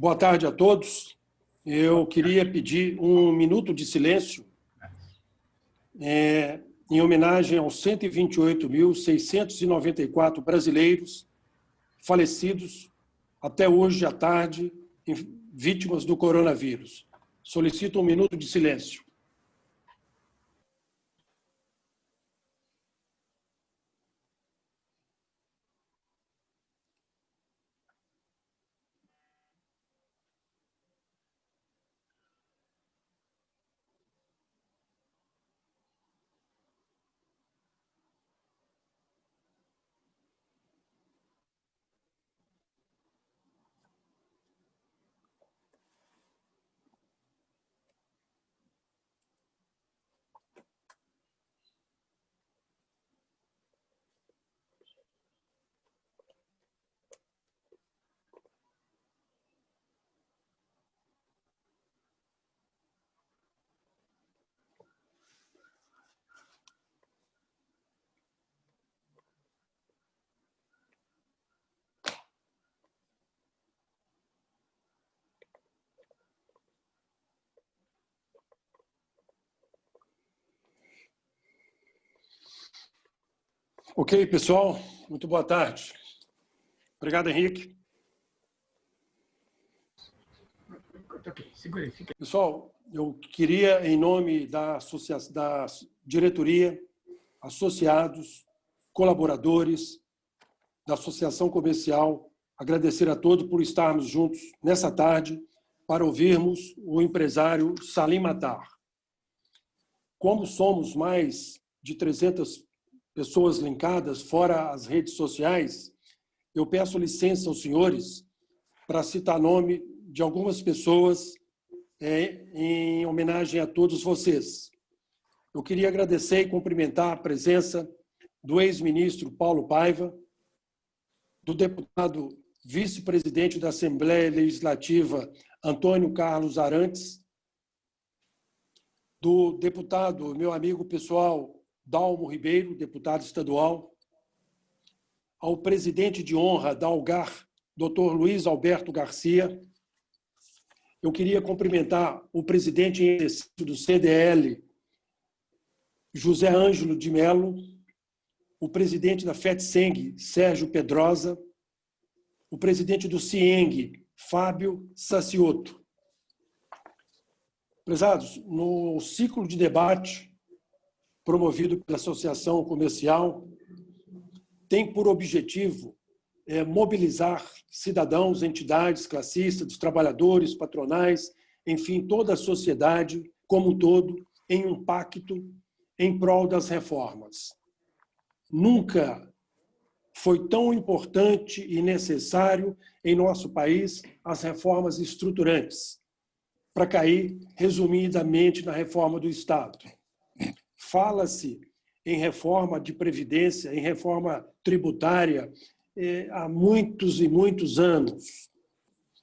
Boa tarde a todos. Eu queria pedir um minuto de silêncio em homenagem aos 128.694 brasileiros falecidos até hoje à tarde, vítimas do coronavírus. Solicito um minuto de silêncio. Ok, pessoal, muito boa tarde. Obrigado, Henrique. Pessoal, eu queria, em nome da diretoria, associados, colaboradores da Associação Comercial, agradecer a todos por estarmos juntos nessa tarde para ouvirmos o empresário Salim Matar. Como somos mais de 300 pessoas linkadas, fora as redes sociais, eu peço licença aos senhores para citar nome de algumas pessoas em homenagem a todos vocês. Eu queria agradecer e cumprimentar a presença do ex-ministro Paulo Paiva, do deputado vice-presidente da Assembleia Legislativa Antônio Carlos Arantes, do deputado, meu amigo pessoal, Dalmo Ribeiro, deputado estadual, ao presidente de honra da Algar, Dr. Luiz Alberto Garcia. Eu queria cumprimentar o presidente em exercício do CDL, José Ângelo de Mello, o presidente da FETSENG, Sérgio Pedrosa, o presidente do CIENG, Fábio Sacioto. Prezados, no ciclo de debate promovido pela Associação Comercial, tem por objetivo mobilizar cidadãos, entidades, classistas, trabalhadores, patronais, enfim, toda a sociedade como um todo, em um pacto em prol das reformas. Nunca foi tão importante e necessário em nosso país as reformas estruturantes, para cair resumidamente na reforma do Estado. Fala-se em reforma de previdência, em reforma tributária, há muitos e muitos anos.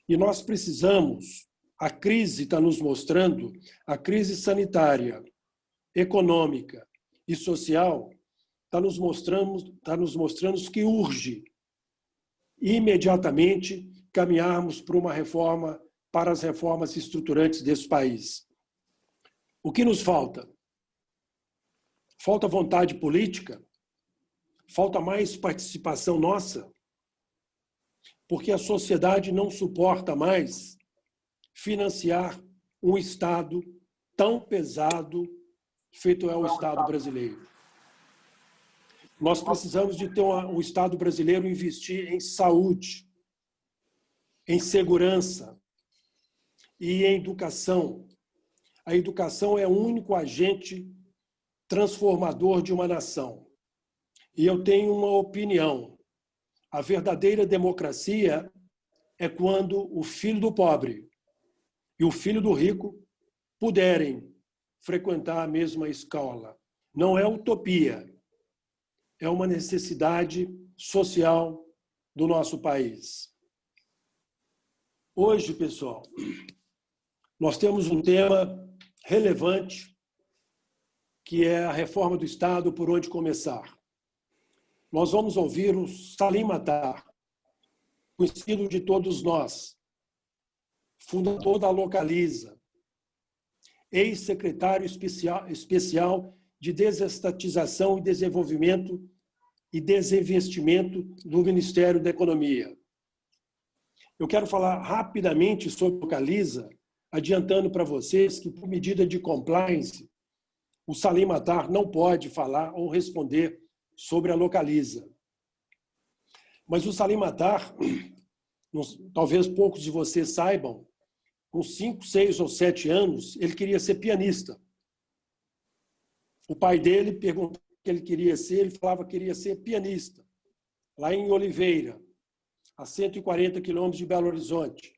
E nós precisamos, a crise está nos mostrando, a crise sanitária, econômica e social está nos mostrando que urge imediatamente caminharmos para uma reforma, para as reformas estruturantes desse país. O que nos falta? Falta vontade política? Falta mais participação nossa? Porque a sociedade não suporta mais financiar um Estado tão pesado feito é o Estado brasileiro. Nós precisamos de ter o Estado brasileiro investir em saúde, em segurança e em educação. A educação é o único agente transformador de uma nação. E eu tenho uma opinião. A verdadeira democracia é quando o filho do pobre e o filho do rico puderem frequentar a mesma escola. Não é utopia, é uma necessidade social do nosso país. Hoje, pessoal, nós temos um tema relevante, que é a reforma do Estado, por onde começar. Nós vamos ouvir o Salim Matar, conhecido de todos nós, fundador da Localiza, ex-secretário especial de Desestatização e Desenvolvimento e Desinvestimento do Ministério da Economia. Eu quero falar rapidamente sobre a Localiza, adiantando para vocês que, por medida de compliance, o Salim Matar não pode falar ou responder sobre a Localiza. Mas o Salim Matar, talvez poucos de vocês saibam, com 5, 6 ou 7 anos, ele queria ser pianista. O pai dele perguntou o que ele queria ser, ele falava que queria ser pianista, lá em Oliveira, a 140 quilômetros de Belo Horizonte.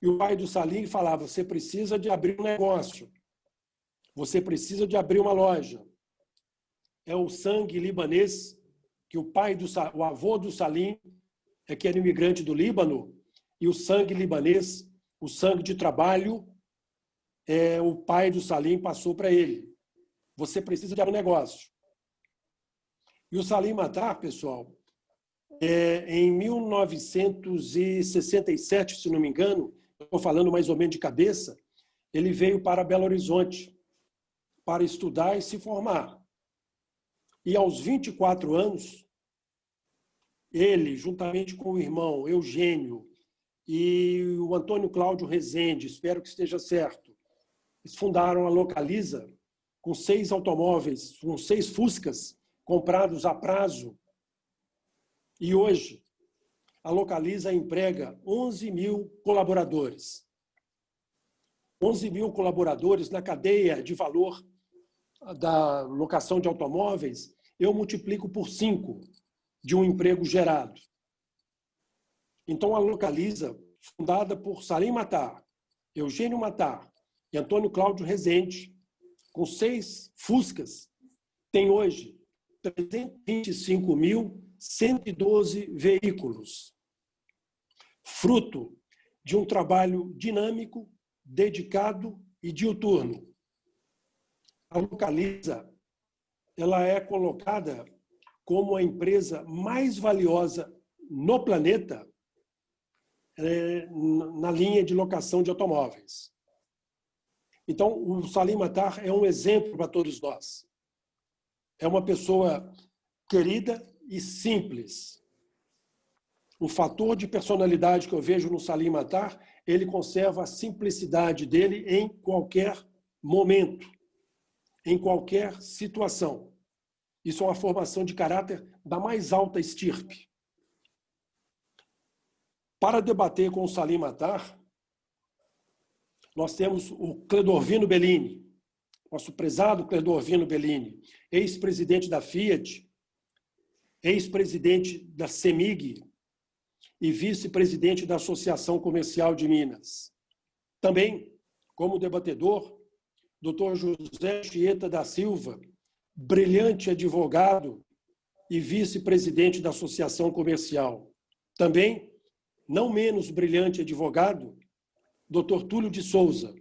E o pai do Salim falava, você precisa de abrir um negócio, você precisa de abrir uma loja. É o sangue libanês, que o avô do Salim é que era imigrante do Líbano, e o sangue libanês, o sangue de trabalho, o pai do Salim passou para ele. Você precisa de abrir um negócio. E o Salim Matar, pessoal, em 1967, se não me engano, estou falando mais ou menos de cabeça, ele veio para Belo Horizonte para estudar e se formar. E aos 24 anos, ele, juntamente com o irmão Eugênio e o Antônio Cláudio Rezende, espero que esteja certo, eles fundaram a Localiza com 6 automóveis, com 6 Fuscas comprados a prazo. E hoje, a Localiza emprega 11 mil colaboradores. 11 mil colaboradores na cadeia de valor da locação de automóveis, eu multiplico por 5 de um emprego gerado. Então, a Localiza, fundada por Salim Matar, Eugênio Matar e Antônio Cláudio Rezende, com 6 Fuscas, tem hoje 325.112 veículos, fruto de um trabalho dinâmico, dedicado e diuturno. A Localiza, ela é colocada como a empresa mais valiosa no planeta na linha de locação de automóveis. Então, o Salim Matar é um exemplo para todos nós. É uma pessoa querida e simples. O fator de personalidade que eu vejo no Salim Matar, ele conserva a simplicidade dele em qualquer momento, em qualquer situação. Isso é uma formação de caráter da mais alta estirpe. Para debater com o Salim Matar, nós temos o Cledorvino Bellini, nosso prezado Cledorvino Bellini, ex-presidente da Fiat, ex-presidente da CEMIG e vice-presidente da Associação Comercial de Minas. Também, como debatedor, Dr. José Chieta da Silva, brilhante advogado e vice-presidente da Associação Comercial. Também, não menos brilhante advogado, Dr. Túlio de Souza,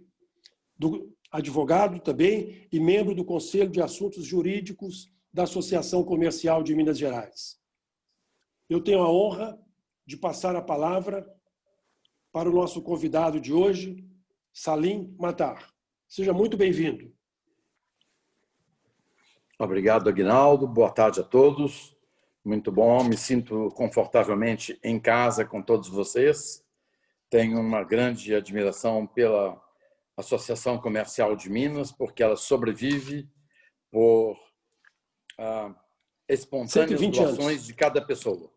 advogado também e membro do Conselho de Assuntos Jurídicos da Associação Comercial de Minas Gerais. Eu tenho a honra de passar a palavra para o nosso convidado de hoje, Salim Matar. Seja muito bem-vindo. Obrigado, Aguinaldo. Boa tarde a todos. Muito bom, me sinto confortavelmente em casa com todos vocês. Tenho uma grande admiração pela Associação Comercial de Minas, porque ela sobrevive por espontâneas doações de cada pessoa.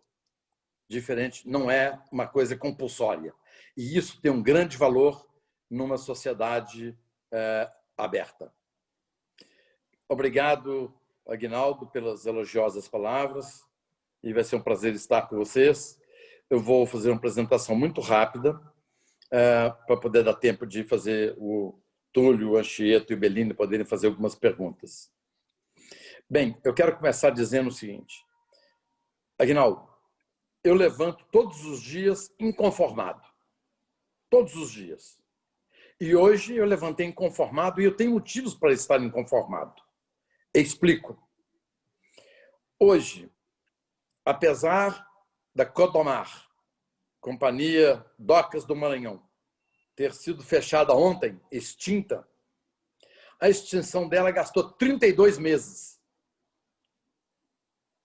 Diferente, não é uma coisa compulsória. E isso tem um grande valor numa sociedade aberta. Obrigado, Aguinaldo, pelas elogiosas palavras. E vai ser um prazer estar com vocês. Eu vou fazer uma apresentação muito rápida para poder dar tempo de fazer o Túlio, o Anchieta e o Bellini poderem fazer algumas perguntas. Bem, eu quero começar dizendo o seguinte. Aguinaldo, eu levanto todos os dias inconformado. Todos os dias. E hoje eu levantei inconformado e eu tenho motivos para estar inconformado. Explico. Hoje, apesar da Codomar, Companhia Docas do Maranhão, ter sido fechada ontem, extinta, a extinção dela gastou 32 meses,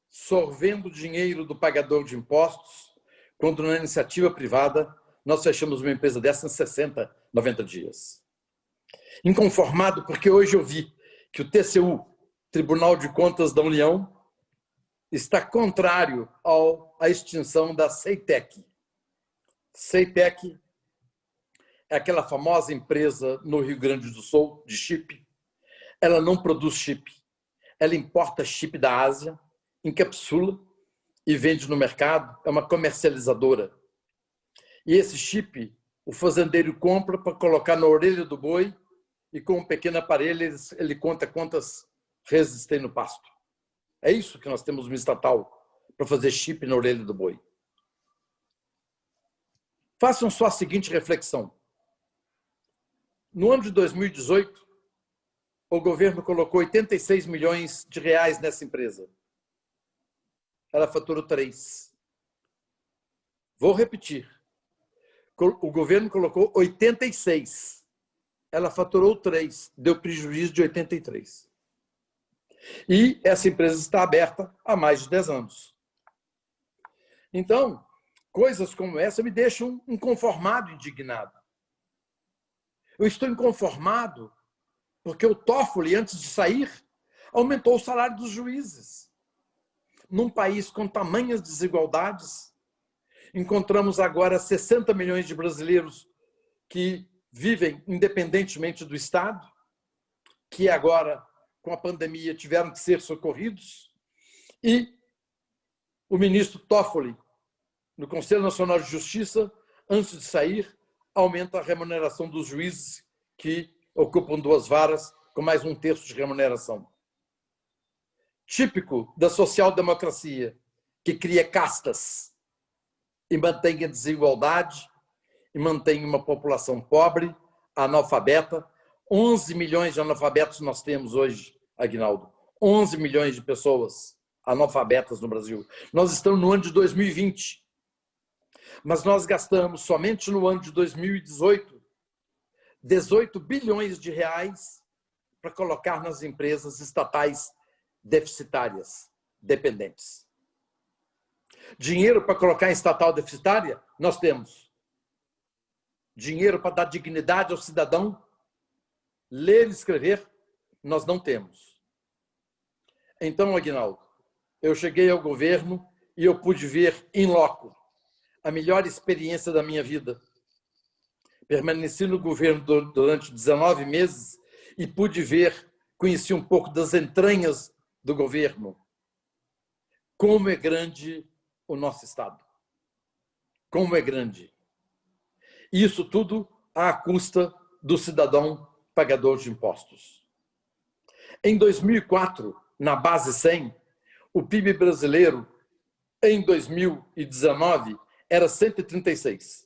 sorvendo dinheiro do pagador de impostos, quando na iniciativa privada nós fechamos uma empresa dessa em 60, 90 dias. Inconformado porque hoje eu vi que o TCU, Tribunal de Contas da União, está contrário à extinção da Ceitec. Ceitec é aquela famosa empresa no Rio Grande do Sul de chip. Ela não produz chip. Ela importa chip da Ásia, encapsula e vende no mercado. É uma comercializadora. E esse chip, o fazendeiro compra para colocar na orelha do boi e com um pequeno aparelho ele conta quantas reses tem no pasto. É isso que nós temos uma estatal para fazer chip na orelha do boi. Façam só a seguinte reflexão. No ano de 2018, o governo colocou 86 milhões de reais nessa empresa. Ela faturou 3. Vou repetir. O governo colocou 86. Ela faturou 3. Deu prejuízo de 83. E essa empresa está aberta há mais de 10 anos. Então, coisas como essa me deixam inconformado, indignado. Eu estou inconformado porque o Toffoli, antes de sair, aumentou o salário dos juízes. Num país com tamanhas desigualdades, encontramos agora 60 milhões de brasileiros que vivem independentemente do Estado, que agora, com a pandemia, tiveram que ser socorridos, e o ministro Toffoli, no Conselho Nacional de Justiça, antes de sair, aumenta a remuneração dos juízes que ocupam 2 varas, com mais 1/3 de remuneração. Típico da social-democracia, que cria castas e mantém a desigualdade e mantém uma população pobre, analfabeta. 11 milhões de analfabetos nós temos hoje, Aguinaldo. 11 milhões de pessoas analfabetas no Brasil. Nós estamos no ano de 2020. Mas nós gastamos somente no ano de 2018 18 bilhões de reais para colocar nas empresas estatais deficitárias, dependentes. Dinheiro para colocar em estatal deficitária, nós temos. Dinheiro para dar dignidade ao cidadão, ler e escrever, nós não temos. Então, Aguinaldo, eu cheguei ao governo e eu pude ver in loco a melhor experiência da minha vida. Permaneci no governo durante 19 meses e pude ver, conheci um pouco das entranhas do governo. Como é grande o nosso Estado. Como é grande. Isso tudo à custa do cidadão pagador de impostos. Em 2004, na base 100, o PIB brasileiro, em 2019, era 136.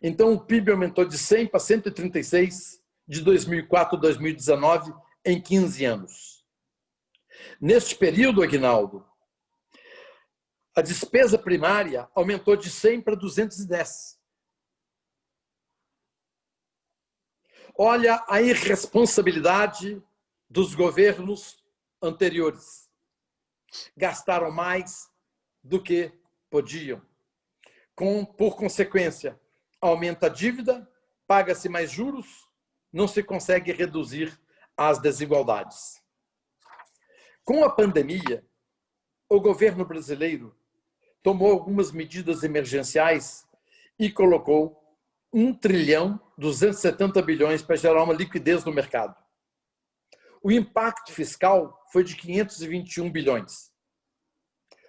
Então, o PIB aumentou de 100 para 136 de 2004 a 2019 em 15 anos. Neste período, Aguinaldo, a despesa primária aumentou de 100 para 210. Olha a irresponsabilidade dos governos anteriores. Gastaram mais do que podiam. Por consequência, aumenta a dívida, paga-se mais juros, não se consegue reduzir as desigualdades. Com a pandemia, o governo brasileiro tomou algumas medidas emergenciais e colocou 1,270 trilhão para gerar uma liquidez no mercado. O impacto fiscal foi de 521 bilhões.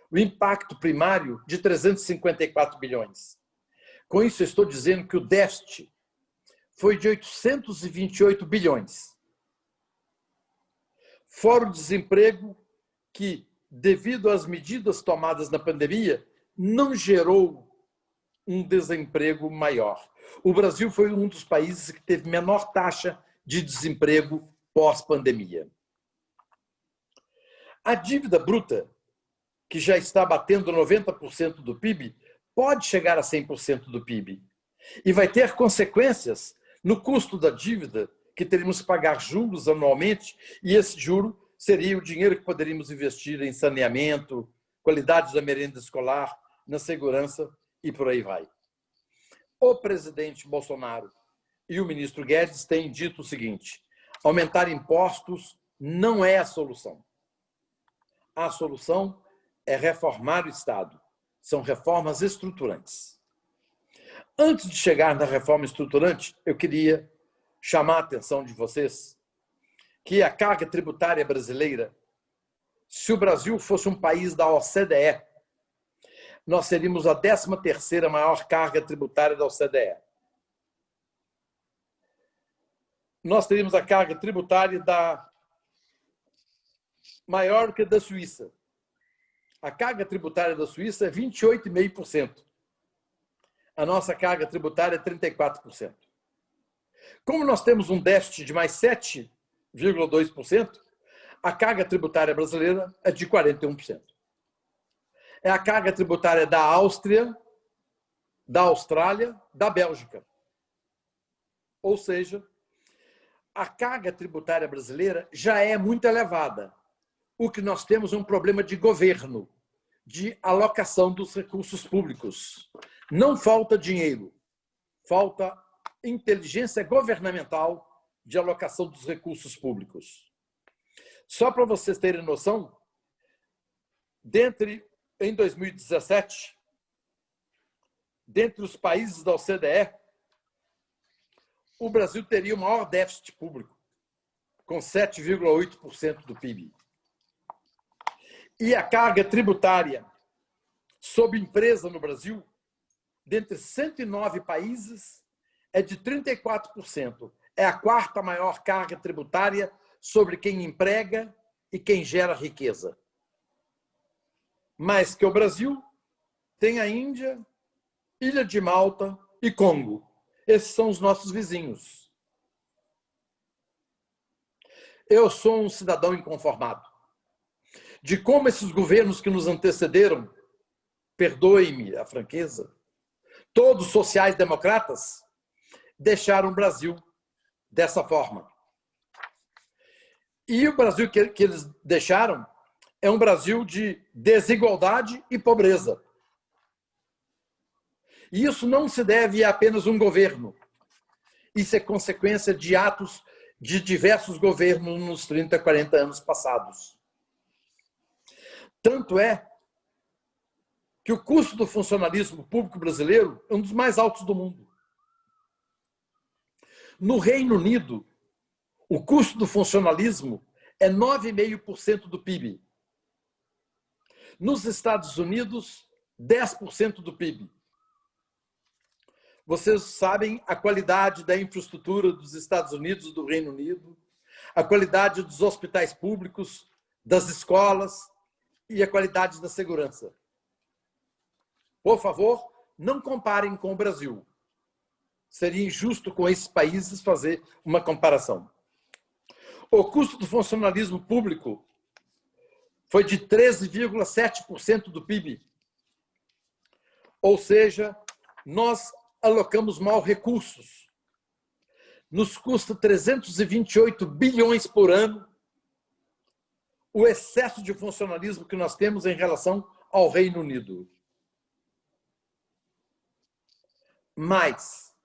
O impacto primário de 354 bilhões. Com isso, eu estou dizendo que o déficit foi de 828 bilhões. Fora o desemprego que, devido às medidas tomadas na pandemia, não gerou um desemprego maior. O Brasil foi um dos países que teve menor taxa de desemprego pós-pandemia. A dívida bruta, que já está batendo 90% do PIB, pode chegar a 100% do PIB. E vai ter consequências no custo da dívida, que teríamos que pagar juros anualmente, e esse juro seria o dinheiro que poderíamos investir em saneamento, qualidade da merenda escolar, na segurança e por aí vai. O presidente Bolsonaro e o ministro Guedes têm dito o seguinte: aumentar impostos não é a solução. A solução é reformar o Estado. São reformas estruturantes. Antes de chegar na reforma estruturante, eu queria chamar a atenção de vocês que a carga tributária brasileira, se o Brasil fosse um país da OCDE, nós seríamos a 13ª maior carga tributária da OCDE. Nós teríamos a carga tributária maior que a da Suíça. A carga tributária da Suíça é 28,5%. A nossa carga tributária é 34%. Como nós temos um déficit de mais 7,2%, a carga tributária brasileira é de 41%. É a carga tributária da Áustria, da Austrália, da Bélgica. Ou seja, a carga tributária brasileira já é muito elevada. O que nós temos é um problema de governo, de alocação dos recursos públicos. Não falta dinheiro, falta inteligência governamental de alocação dos recursos públicos. Só para vocês terem noção, em 2017, dentre os países da OCDE, o Brasil teria o maior déficit público, com 7,8% do PIB. E a carga tributária sobre empresa no Brasil, dentre 109 países, é de 34%. É a 4ª maior carga tributária sobre quem emprega e quem gera riqueza. Mais que o Brasil, tem a Índia, Ilha de Malta e Congo. Esses são os nossos vizinhos. Eu sou um cidadão inconformado de como esses governos que nos antecederam, perdoe-me a franqueza, todos sociais-democratas, deixaram o Brasil dessa forma. E o Brasil que eles deixaram é um Brasil de desigualdade e pobreza. E isso não se deve a apenas um governo. Isso é consequência de atos de diversos governos nos 30, 40 anos passados. Tanto é que o custo do funcionalismo público brasileiro é um dos mais altos do mundo. No Reino Unido, o custo do funcionalismo é 9,5% do PIB. Nos Estados Unidos, 10% do PIB. Vocês sabem a qualidade da infraestrutura dos Estados Unidos e do Reino Unido, a qualidade dos hospitais públicos, das escolas e a qualidade da segurança. Por favor, não comparem com o Brasil. Seria injusto com esses países fazer uma comparação. O custo do funcionalismo público foi de 13,7% do PIB. Ou seja, nós alocamos mal recursos. Nos custa 328 bilhões por ano o excesso de funcionalismo que nós temos em relação ao Reino Unido. Mas,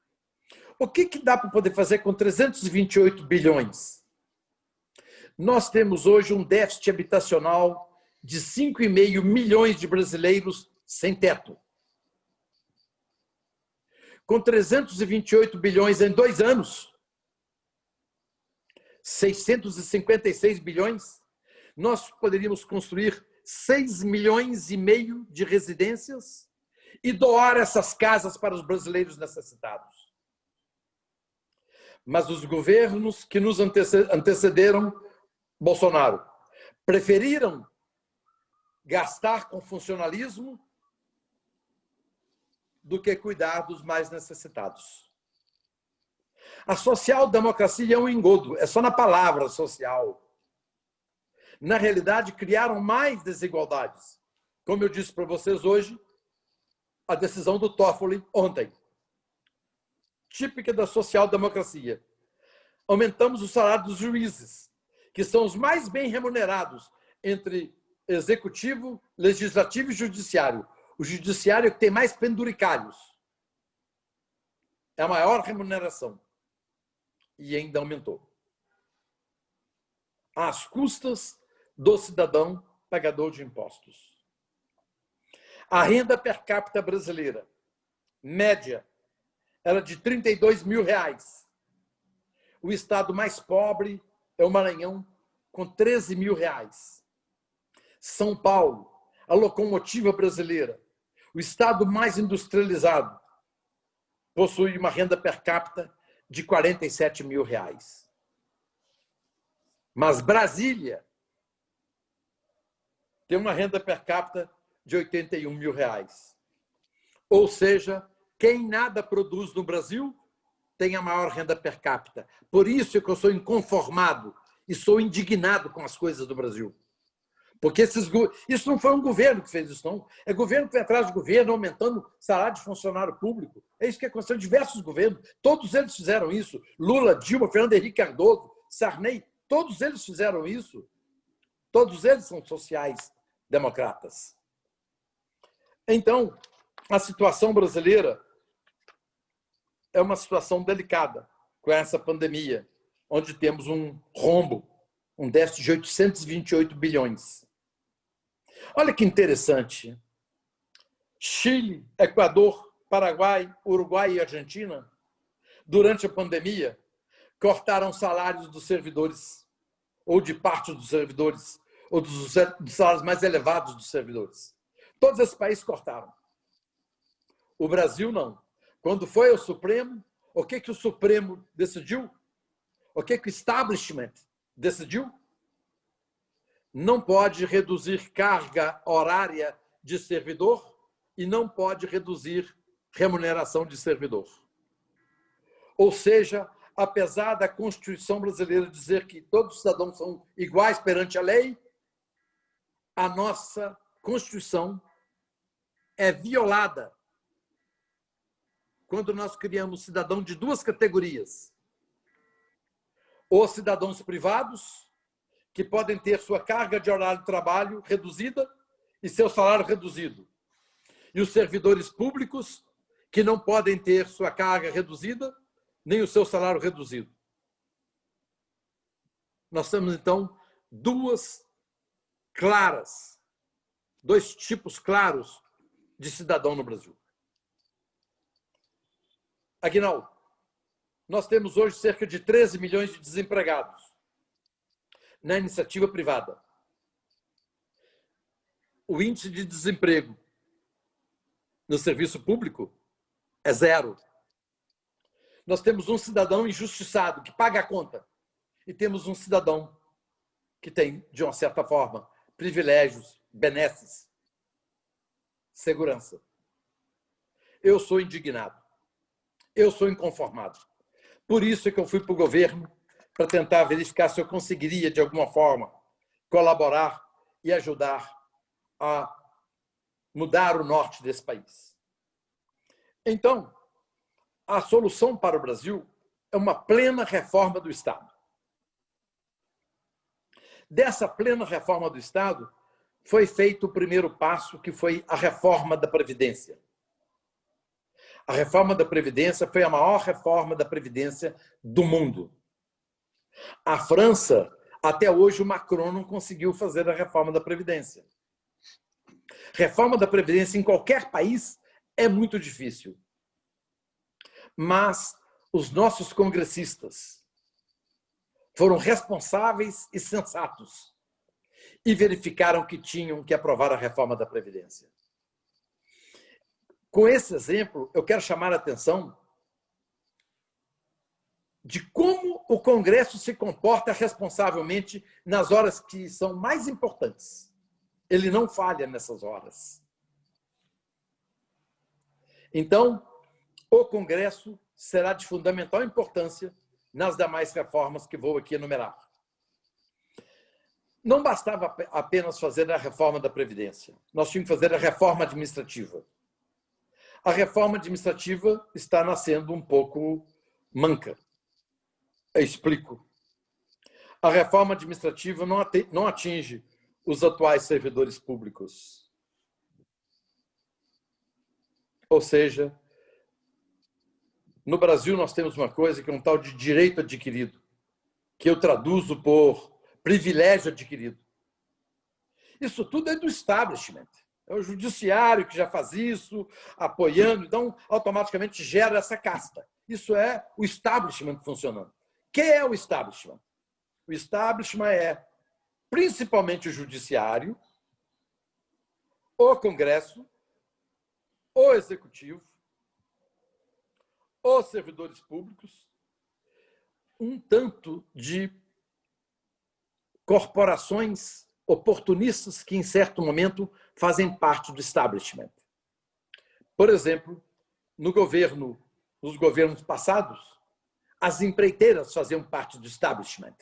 o que dá para poder fazer com 328 bilhões? Nós temos hoje um déficit habitacional de 5,5 milhões de brasileiros sem teto. Com 328 bilhões em 2 anos, 656 bilhões, nós poderíamos construir 6,5 milhões de residências e doar essas casas para os brasileiros necessitados. Mas os governos que nos antecederam Bolsonaro preferiram gastar com funcionalismo do que cuidar dos mais necessitados. A social-democracia é um engodo, é só na palavra social. Na realidade, criaram mais desigualdades. Como eu disse para vocês hoje, a decisão do Toffoli ontem. típica da social-democracia. Aumentamos o salário dos juízes, que são os mais bem remunerados entre executivo, legislativo e judiciário. O judiciário é que tem mais penduricalhos. É a maior remuneração. E ainda aumentou. Às custas do cidadão pagador de impostos. A renda per capita brasileira, média, era de R$32 mil. O estado mais pobre é o Maranhão, com R$13 mil. São Paulo, a locomotiva brasileira, o estado mais industrializado, possui uma renda per capita de R$47 mil. Mas Brasília tem uma renda per capita de R$81 mil. Ou seja, quem nada produz no Brasil tem a maior renda per capita. Por isso é que eu sou inconformado e sou indignado com as coisas do Brasil. Porque isso não foi um governo que fez isso, não. É governo que foi atrás de governo, aumentando salário de funcionário público. É isso que aconteceu em diversos governos. Todos eles fizeram isso. Lula, Dilma, Fernando Henrique Cardoso, Sarney, todos eles fizeram isso. Todos eles são sociais-democratas. Então, a situação brasileira é uma situação delicada com essa pandemia, onde temos um rombo, um déficit de 828 bilhões. Olha que interessante. Chile, Equador, Paraguai, Uruguai e Argentina, durante a pandemia, cortaram salários dos servidores, ou de parte dos servidores, ou dos salários mais elevados dos servidores. Todos esses países cortaram. O Brasil não. Quando foi ao Supremo, o que o Supremo decidiu? O que o establishment decidiu? Não pode reduzir carga horária de servidor e não pode reduzir remuneração de servidor. Ou seja, apesar da Constituição brasileira dizer que todos os cidadãos são iguais perante a lei, a nossa Constituição é violada quando nós criamos cidadão de duas categorias. Os cidadãos privados, que podem ter sua carga de horário de trabalho reduzida e seu salário reduzido. E os servidores públicos, que não podem ter sua carga reduzida, nem o seu salário reduzido. Nós temos, então, dois tipos claros de cidadão no Brasil. Aguinaldo, nós temos hoje cerca de 13 milhões de desempregados na iniciativa privada. O índice de desemprego no serviço público é 0. Nós temos um cidadão injustiçado, que paga a conta, e temos um cidadão que tem, de uma certa forma, privilégios, benesses, segurança. Eu sou indignado. Eu sou inconformado. Por isso é que eu fui para o governo para tentar verificar se eu conseguiria, de alguma forma, colaborar e ajudar a mudar o norte desse país. Então, a solução para o Brasil é uma plena reforma do Estado. Dessa plena reforma do Estado, foi feito o primeiro passo, que foi a reforma da Previdência. A reforma da Previdência foi a maior reforma da Previdência do mundo. A França, até hoje, o Macron não conseguiu fazer a reforma da Previdência. Reforma da Previdência em qualquer país é muito difícil. Mas os nossos congressistas foram responsáveis e sensatos e verificaram que tinham que aprovar a reforma da Previdência. Com esse exemplo, eu quero chamar a atenção de como o Congresso se comporta responsavelmente nas horas que são mais importantes. Ele não falha nessas horas. Então, o Congresso será de fundamental importância nas demais reformas que vou aqui enumerar. Não bastava apenas fazer a reforma da Previdência. Nós tínhamos que fazer a reforma administrativa. a reforma administrativa está nascendo um pouco manca. Eu explico. A reforma administrativa não atinge os atuais servidores públicos. Ou seja, no Brasil nós temos uma coisa que é um tal de direito adquirido, que eu traduzo por privilégio adquirido. Isso tudo é do establishment. É o judiciário que já faz isso, apoiando, então automaticamente gera essa casta. Isso é o establishment funcionando. Quem é o establishment? O establishment é principalmente o judiciário, o Congresso, o Executivo, os servidores públicos, um tanto de corporações oportunistas que, em certo momento, fazem parte do establishment. Por exemplo, nos governos passados, as empreiteiras faziam parte do establishment.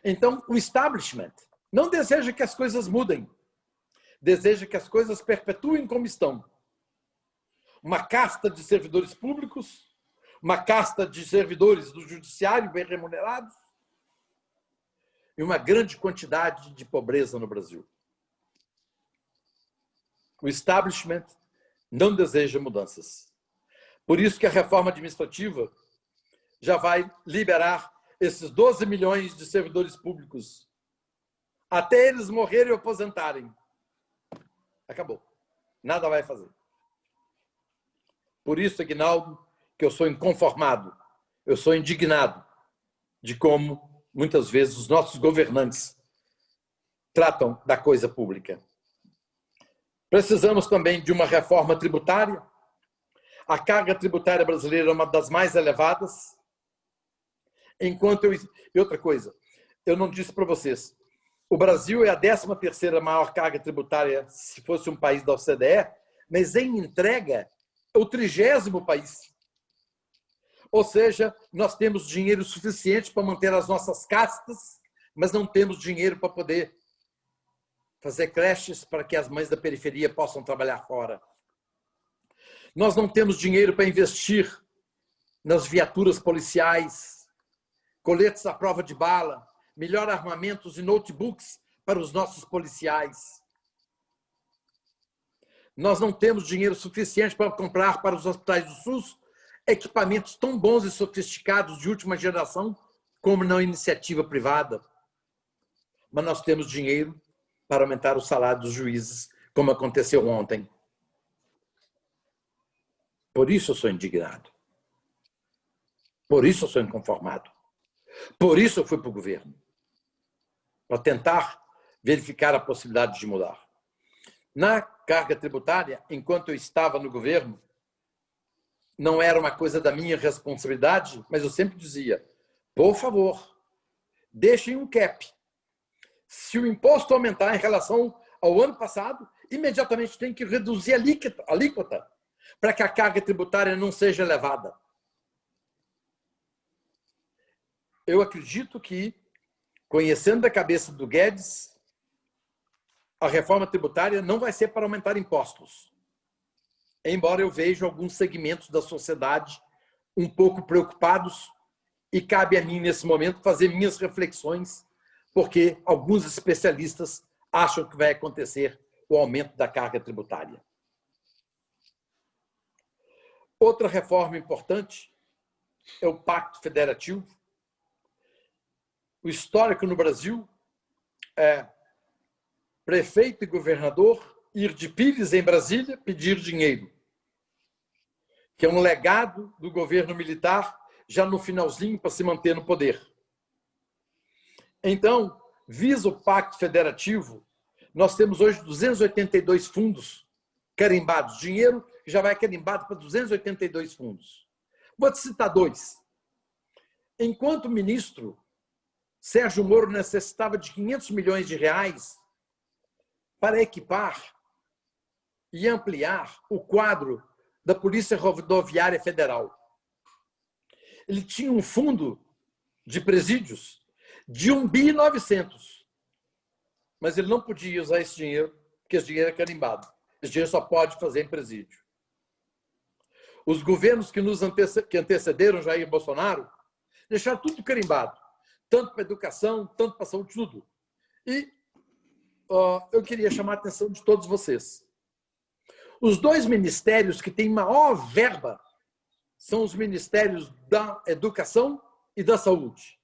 Então, o establishment não deseja que as coisas mudem, deseja que as coisas perpetuem como estão. Uma casta de servidores públicos, uma casta de servidores do judiciário bem remunerados e uma grande quantidade de pobreza no Brasil. O establishment não deseja mudanças. Por isso que a reforma administrativa já vai liberar esses 12 milhões de servidores públicos até eles morrerem ou aposentarem. Acabou. Nada vai fazer. Por isso, Aguinaldo, que eu sou inconformado, eu sou indignado de como, muitas vezes, os nossos governantes tratam da coisa pública. Precisamos também de uma reforma tributária. A carga tributária brasileira é uma das mais elevadas. E outra coisa, eu não disse para vocês, o Brasil é a 13ª maior carga tributária se fosse um país da OCDE, mas em entrega é o 30º país. Ou seja, nós temos dinheiro suficiente para manter as nossas castas, mas não temos dinheiro para poder fazer creches para que as mães da periferia possam trabalhar fora. Nós não temos dinheiro para investir nas viaturas policiais, coletes à prova de bala, melhor armamentos e notebooks para os nossos policiais. Nós não temos dinheiro suficiente para comprar para os hospitais do SUS equipamentos tão bons e sofisticados de última geração como na iniciativa privada. Mas nós temos dinheiro para aumentar o salário dos juízes, como aconteceu ontem. Por isso eu sou indignado. Por isso eu sou inconformado. Por isso eu fui para o governo. Para tentar verificar a possibilidade de mudar. Na carga tributária, enquanto eu estava no governo, não era uma coisa da minha responsabilidade, mas eu sempre dizia, por favor, deixem um cap. Se o imposto aumentar em relação ao ano passado, imediatamente tem que reduzir a alíquota para que a carga tributária não seja elevada. Eu acredito que, conhecendo a cabeça do Guedes, a reforma tributária não vai ser para aumentar impostos. Embora eu veja alguns segmentos da sociedade um pouco preocupados e cabe a mim, nesse momento, fazer minhas reflexões, porque alguns especialistas acham que vai acontecer o aumento da carga tributária. Outra reforma importante é o Pacto Federativo. O histórico no Brasil é prefeito e governador ir de Pires, em Brasília, pedir dinheiro, que é um legado do governo militar já no finalzinho para se manter no poder. Então, visa o Pacto Federativo, nós temos hoje 282 fundos carimbados, dinheiro que já vai carimbado para 282 fundos. Vou te citar dois. Enquanto ministro, Sérgio Moro necessitava de 500 milhões de reais para equipar e ampliar o quadro da Polícia Rodoviária Federal. Ele tinha um fundo de presídios de 1,9 bilhão, mas ele não podia usar esse dinheiro, porque esse dinheiro é carimbado. dinheiro só pode fazer em presídio. Os governos que antecederam Jair Bolsonaro deixaram tudo carimbado, tanto para a educação, tanto para a saúde, tudo. E eu queria chamar a atenção de todos vocês. Os dois ministérios que têm maior verba são os ministérios da educação e da saúde.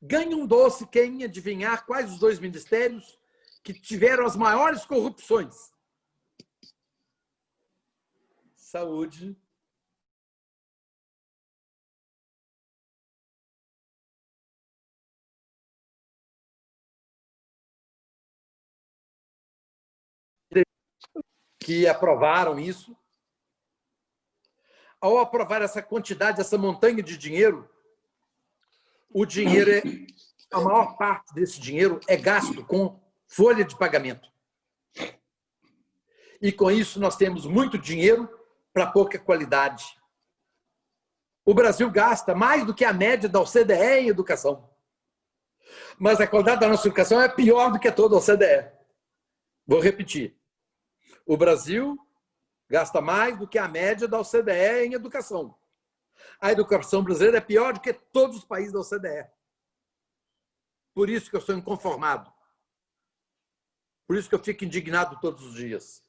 Ganha um doce quem adivinhar quais os dois ministérios que tiveram as maiores corrupções. Saúde que aprovaram isso. Ao aprovar essa quantidade, essa montanha de dinheiro, a maior parte desse dinheiro é gasto com folha de pagamento. E com isso nós temos muito dinheiro para pouca qualidade. O Brasil gasta mais do que a média da OCDE em educação. Mas a qualidade da nossa educação é pior do que toda a OCDE. Vou repetir. O Brasil gasta mais do que a média da OCDE em educação. A educação brasileira é pior do que todos os países da OCDE. Por isso que eu sou inconformado. Por isso que eu fico indignado todos os dias.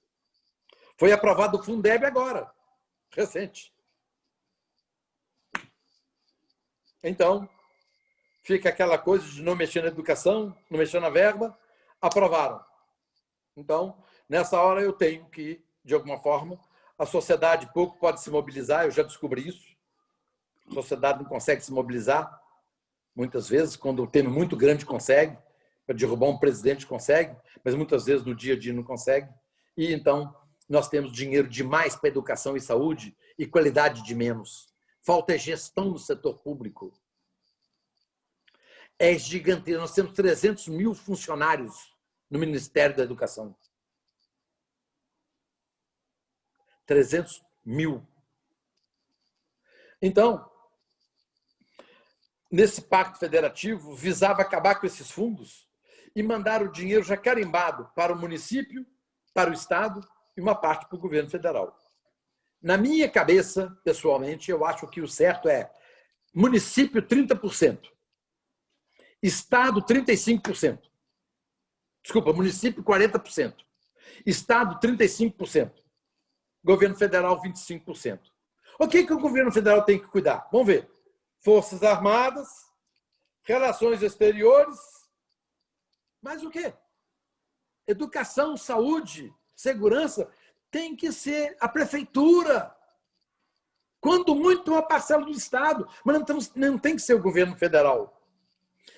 Foi aprovado o Fundeb agora, recente. Então, fica aquela coisa de não mexer na educação, não mexer na verba, aprovaram. Então, nessa hora eu tenho que, de alguma forma, a sociedade pouco pode se mobilizar, eu já descobri isso. A sociedade não consegue se mobilizar, muitas vezes, quando o tema é muito grande consegue, para derrubar um presidente consegue, mas muitas vezes no dia a dia não consegue. E então nós temos dinheiro demais para educação e saúde e qualidade de menos. Falta gestão no setor público. É gigantesco. Nós temos 300 mil funcionários no Ministério da Educação. 300 mil. Então, nesse pacto federativo, visava acabar com esses fundos e mandar o dinheiro já carimbado para o município, para o Estado e uma parte para o governo federal. Na minha cabeça, pessoalmente, eu acho que o certo é município 30%, Estado 35%. Desculpa, município 40%, Estado 35%, governo federal 25%. O que o governo federal tem que cuidar? Vamos ver. Forças Armadas, relações exteriores, mas o quê? Educação, saúde, segurança, tem que ser a prefeitura. Quando muito, uma parcela do Estado, mas não tem que ser o governo federal.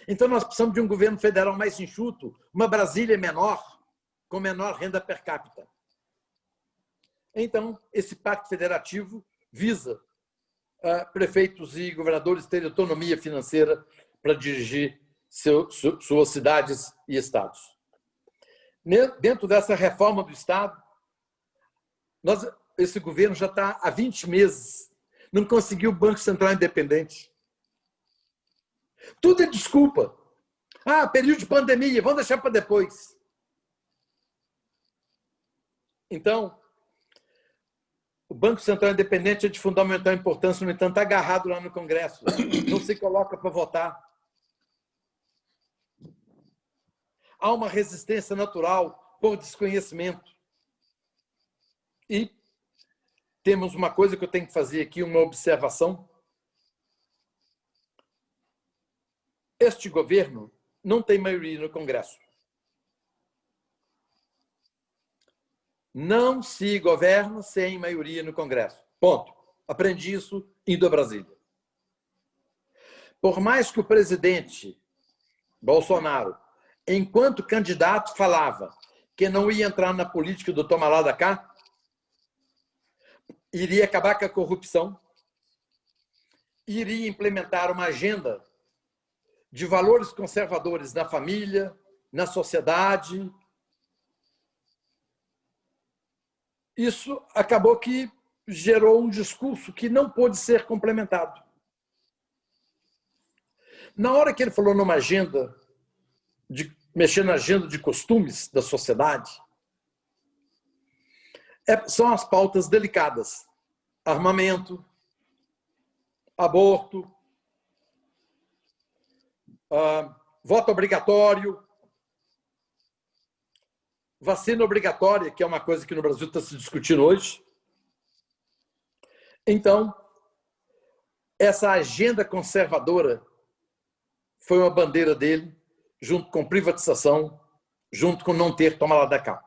Então, nós precisamos de um governo federal mais enxuto, uma Brasília menor, com menor renda per capita. Então, esse pacto federativo visa prefeitos e governadores terem autonomia financeira para dirigir suas cidades e estados. Dentro dessa reforma do Estado, esse governo já está há 20 meses, não conseguiu o Banco Central independente. Tudo é desculpa. Período de pandemia, vamos deixar para depois. Então, o Banco Central Independente é de fundamental importância, no entanto, está agarrado lá no Congresso. Não se coloca para votar. Há uma resistência natural por desconhecimento. E temos uma coisa que eu tenho que fazer aqui, uma observação. Este governo não tem maioria no Congresso. Não se governa sem maioria no Congresso. Ponto. Aprendi isso indo a Brasília. Por mais que o presidente Bolsonaro, enquanto candidato, falava que não ia entrar na política do toma lá da cá, iria acabar com a corrupção, iria implementar uma agenda de valores conservadores na família, na sociedade. Isso acabou que gerou um discurso que não pôde ser complementado. Na hora que ele falou mexer na agenda de costumes da sociedade, são as pautas delicadas. Armamento, aborto, voto obrigatório, vacina obrigatória, que é uma coisa que no Brasil está se discutindo hoje. Então, essa agenda conservadora foi uma bandeira dele, junto com privatização, junto com não ter toma lá da cá.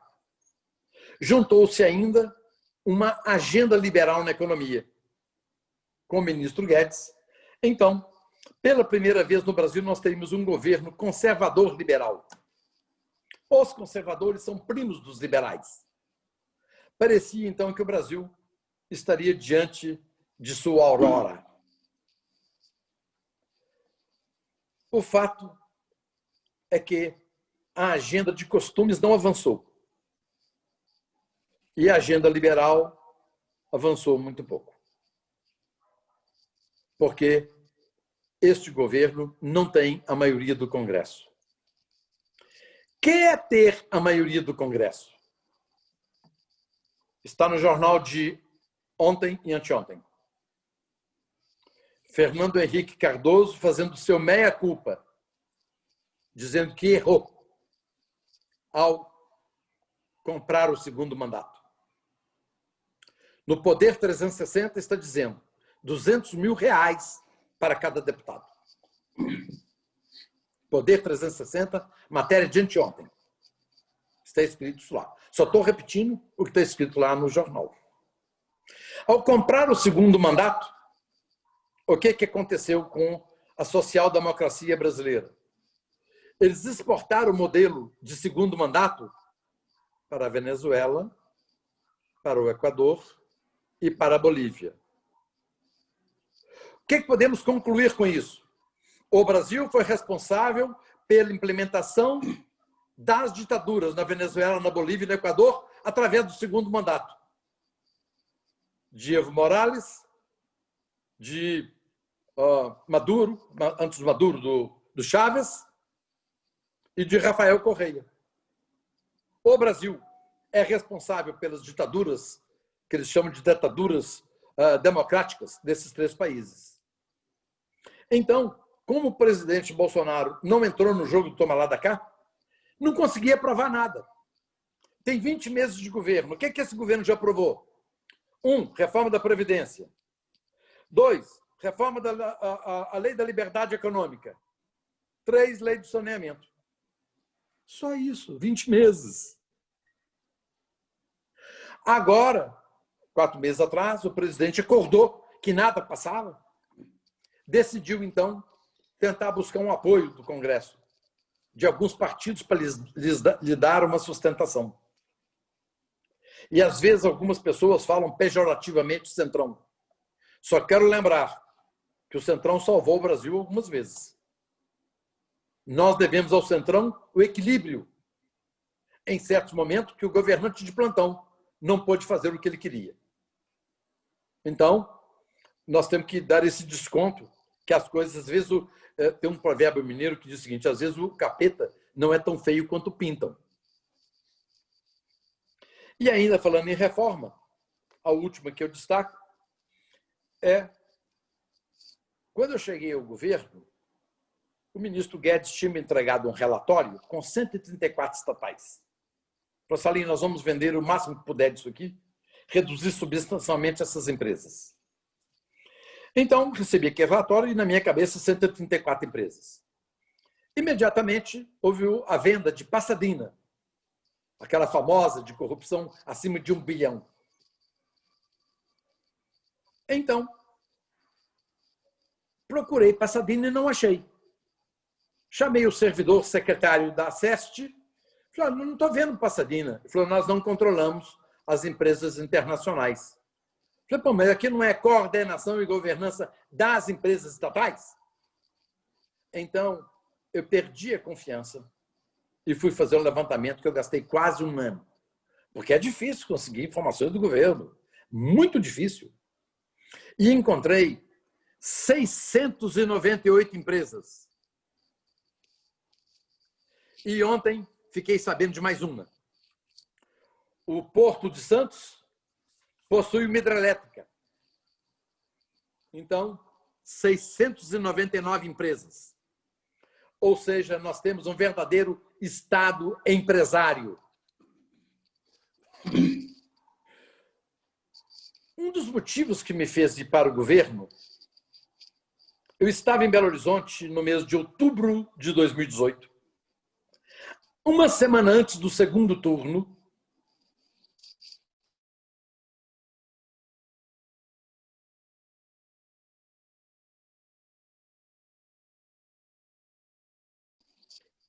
Juntou-se ainda uma agenda liberal na economia, com o ministro Guedes. Então, pela primeira vez no Brasil, nós teríamos um governo conservador-liberal. Os conservadores são primos dos liberais. Parecia, então, que o Brasil estaria diante de sua aurora. O fato é que a agenda de costumes não avançou. E a agenda liberal avançou muito pouco. Porque este governo não tem a maioria do Congresso. Quer ter a maioria do Congresso? Está no jornal de ontem e anteontem. Fernando Henrique Cardoso fazendo seu meia-culpa, dizendo que errou ao comprar o segundo mandato. No Poder 360 está dizendo R$200 mil para cada deputado. Poder 360, matéria de anteontem. Está escrito isso lá. Só estou repetindo o que está escrito lá no jornal. Ao comprar o segundo mandato, o que aconteceu com a social-democracia brasileira? Eles exportaram o modelo de segundo mandato para a Venezuela, para o Equador e para a Bolívia. O que podemos concluir com isso? O Brasil foi responsável pela implementação das ditaduras na Venezuela, na Bolívia e no Equador através do segundo mandato. De Evo Morales, de Maduro, antes do Maduro, do Chávez, e de Rafael Correia. O Brasil é responsável pelas ditaduras, que eles chamam de ditaduras democráticas, desses três países. Então, como o presidente Bolsonaro não entrou no jogo do toma lá da cá, não conseguia aprovar nada. Tem 20 meses de governo. O que esse governo já aprovou? 1, reforma da Previdência. 2, reforma da Lei da Liberdade Econômica. 3, lei do saneamento. Só isso, 20 meses. Agora, 4 meses atrás, o presidente acordou que nada passava. Decidiu, então, tentar buscar um apoio do Congresso, de alguns partidos, para lhe dar uma sustentação. E, às vezes, algumas pessoas falam pejorativamente Centrão. Só quero lembrar que o Centrão salvou o Brasil algumas vezes. Nós devemos ao Centrão o equilíbrio, em certos momentos que o governante de plantão não pôde fazer o que ele queria. Então, nós temos que dar esse desconto, que as coisas, às vezes, tem um provérbio mineiro que diz o seguinte: às vezes o capeta não é tão feio quanto pintam. E ainda falando em reforma, a última que eu destaco é, quando eu cheguei ao governo, o ministro Guedes tinha me entregado um relatório com 134 estatais. Falou: Salim, nós vamos vender o máximo que puder disso aqui, reduzir substancialmente essas empresas. Então, recebi aquele relatório e, na minha cabeça, 134 empresas. Imediatamente, houve a venda de Pasadena, aquela famosa de corrupção acima de 1 bilhão. Então, procurei Pasadena e não achei. Chamei o servidor secretário da SEST, falei: não estou vendo Pasadena. Ele falou: nós não controlamos as empresas internacionais. Falei: pô, mas aqui não é coordenação e governança das empresas estatais? Então, eu perdi a confiança e fui fazer um levantamento que eu gastei quase 1 ano. Porque é difícil conseguir informações do governo. Muito difícil. E encontrei 698 empresas. E ontem fiquei sabendo de mais uma. O Porto de Santos possui uma hidrelétrica. Então, 699 empresas. Ou seja, nós temos um verdadeiro Estado empresário. Um dos motivos que me fez ir para o governo, eu estava em Belo Horizonte no mês de outubro de 2018, uma semana antes do segundo turno.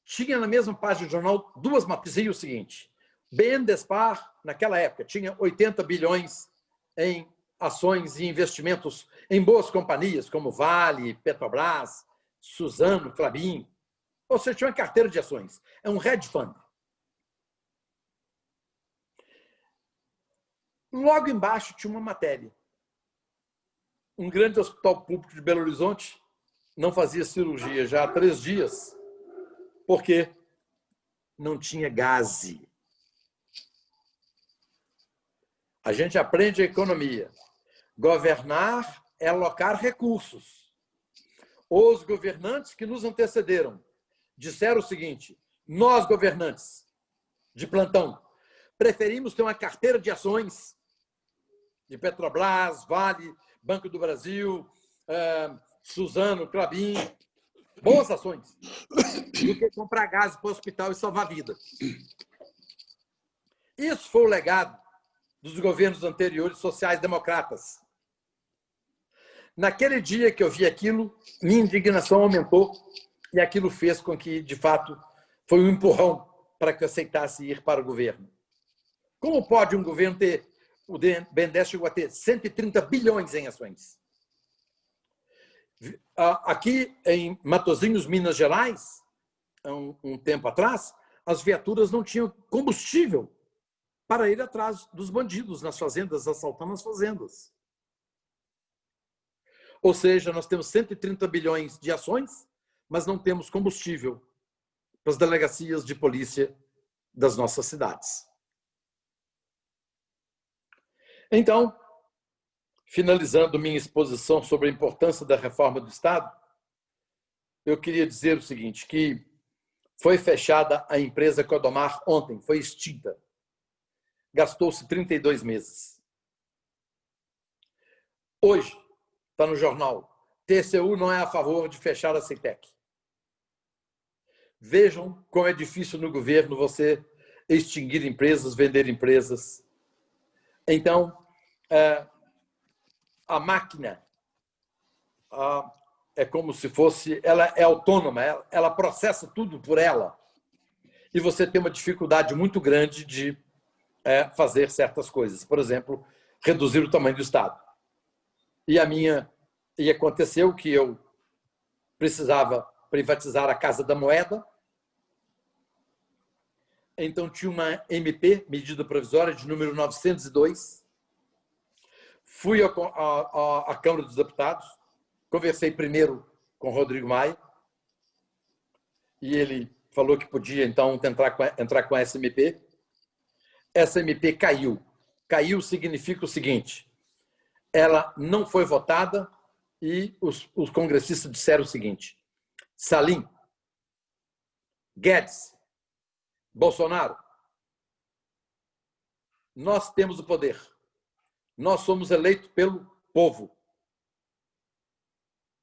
Tinha na mesma página do jornal duas matérias. Dizia o seguinte: BNDESPar, naquela época, tinha 80 bilhões em ações e investimentos em boas companhias, como Vale, Petrobras, Suzano, Klabin. Ou seja, tinha uma carteira de ações. É um hedge fund. Logo embaixo tinha uma matéria. Um grande hospital público de Belo Horizonte não fazia cirurgia já há 3 dias, porque não tinha gás. A gente aprende a economia. Governar é alocar recursos. Os governantes que nos antecederam disseram o seguinte: nós, governantes de plantão, preferimos ter uma carteira de ações de Petrobras, Vale, Banco do Brasil, Suzano, Klabin, boas ações, do que comprar gás para o hospital e salvar a vida. Isso foi o legado dos governos anteriores sociais-democratas. Naquele dia que eu vi aquilo, minha indignação aumentou e aquilo fez com que, de fato, foi um empurrão para que eu aceitasse ir para o governo. Como pode um governo ter, o BNDES chegou a ter 130 bilhões em ações? Aqui em Matosinhos, Minas Gerais, um tempo atrás, as viaturas não tinham combustível para ir atrás dos bandidos nas fazendas, assaltando as fazendas. Ou seja, nós temos 130 bilhões de ações, mas não temos combustível para as delegacias de polícia das nossas cidades. Então, finalizando minha exposição sobre a importância da reforma do Estado, eu queria dizer o seguinte, que foi fechada a empresa Codomar ontem, foi extinta. Gastou-se 32 meses. Hoje, está no jornal, TCU não é a favor de fechar a CETEC. Vejam como é difícil no governo você extinguir empresas, vender empresas. Então, a máquina é como se fosse, ela é autônoma, ela processa tudo por ela. E você tem uma dificuldade muito grande de fazer certas coisas. Por exemplo, reduzir o tamanho do Estado. E aconteceu que eu precisava privatizar a Casa da Moeda. Então, tinha uma MP, medida provisória, de número 902. Fui à Câmara dos Deputados, conversei primeiro com Rodrigo Maia, e ele falou que podia, então, entrar com essa MP. Essa MP caiu. Caiu significa o seguinte: ela não foi votada e os congressistas disseram o seguinte: Salim, Guedes, Bolsonaro, nós temos o poder. Nós somos eleitos pelo povo.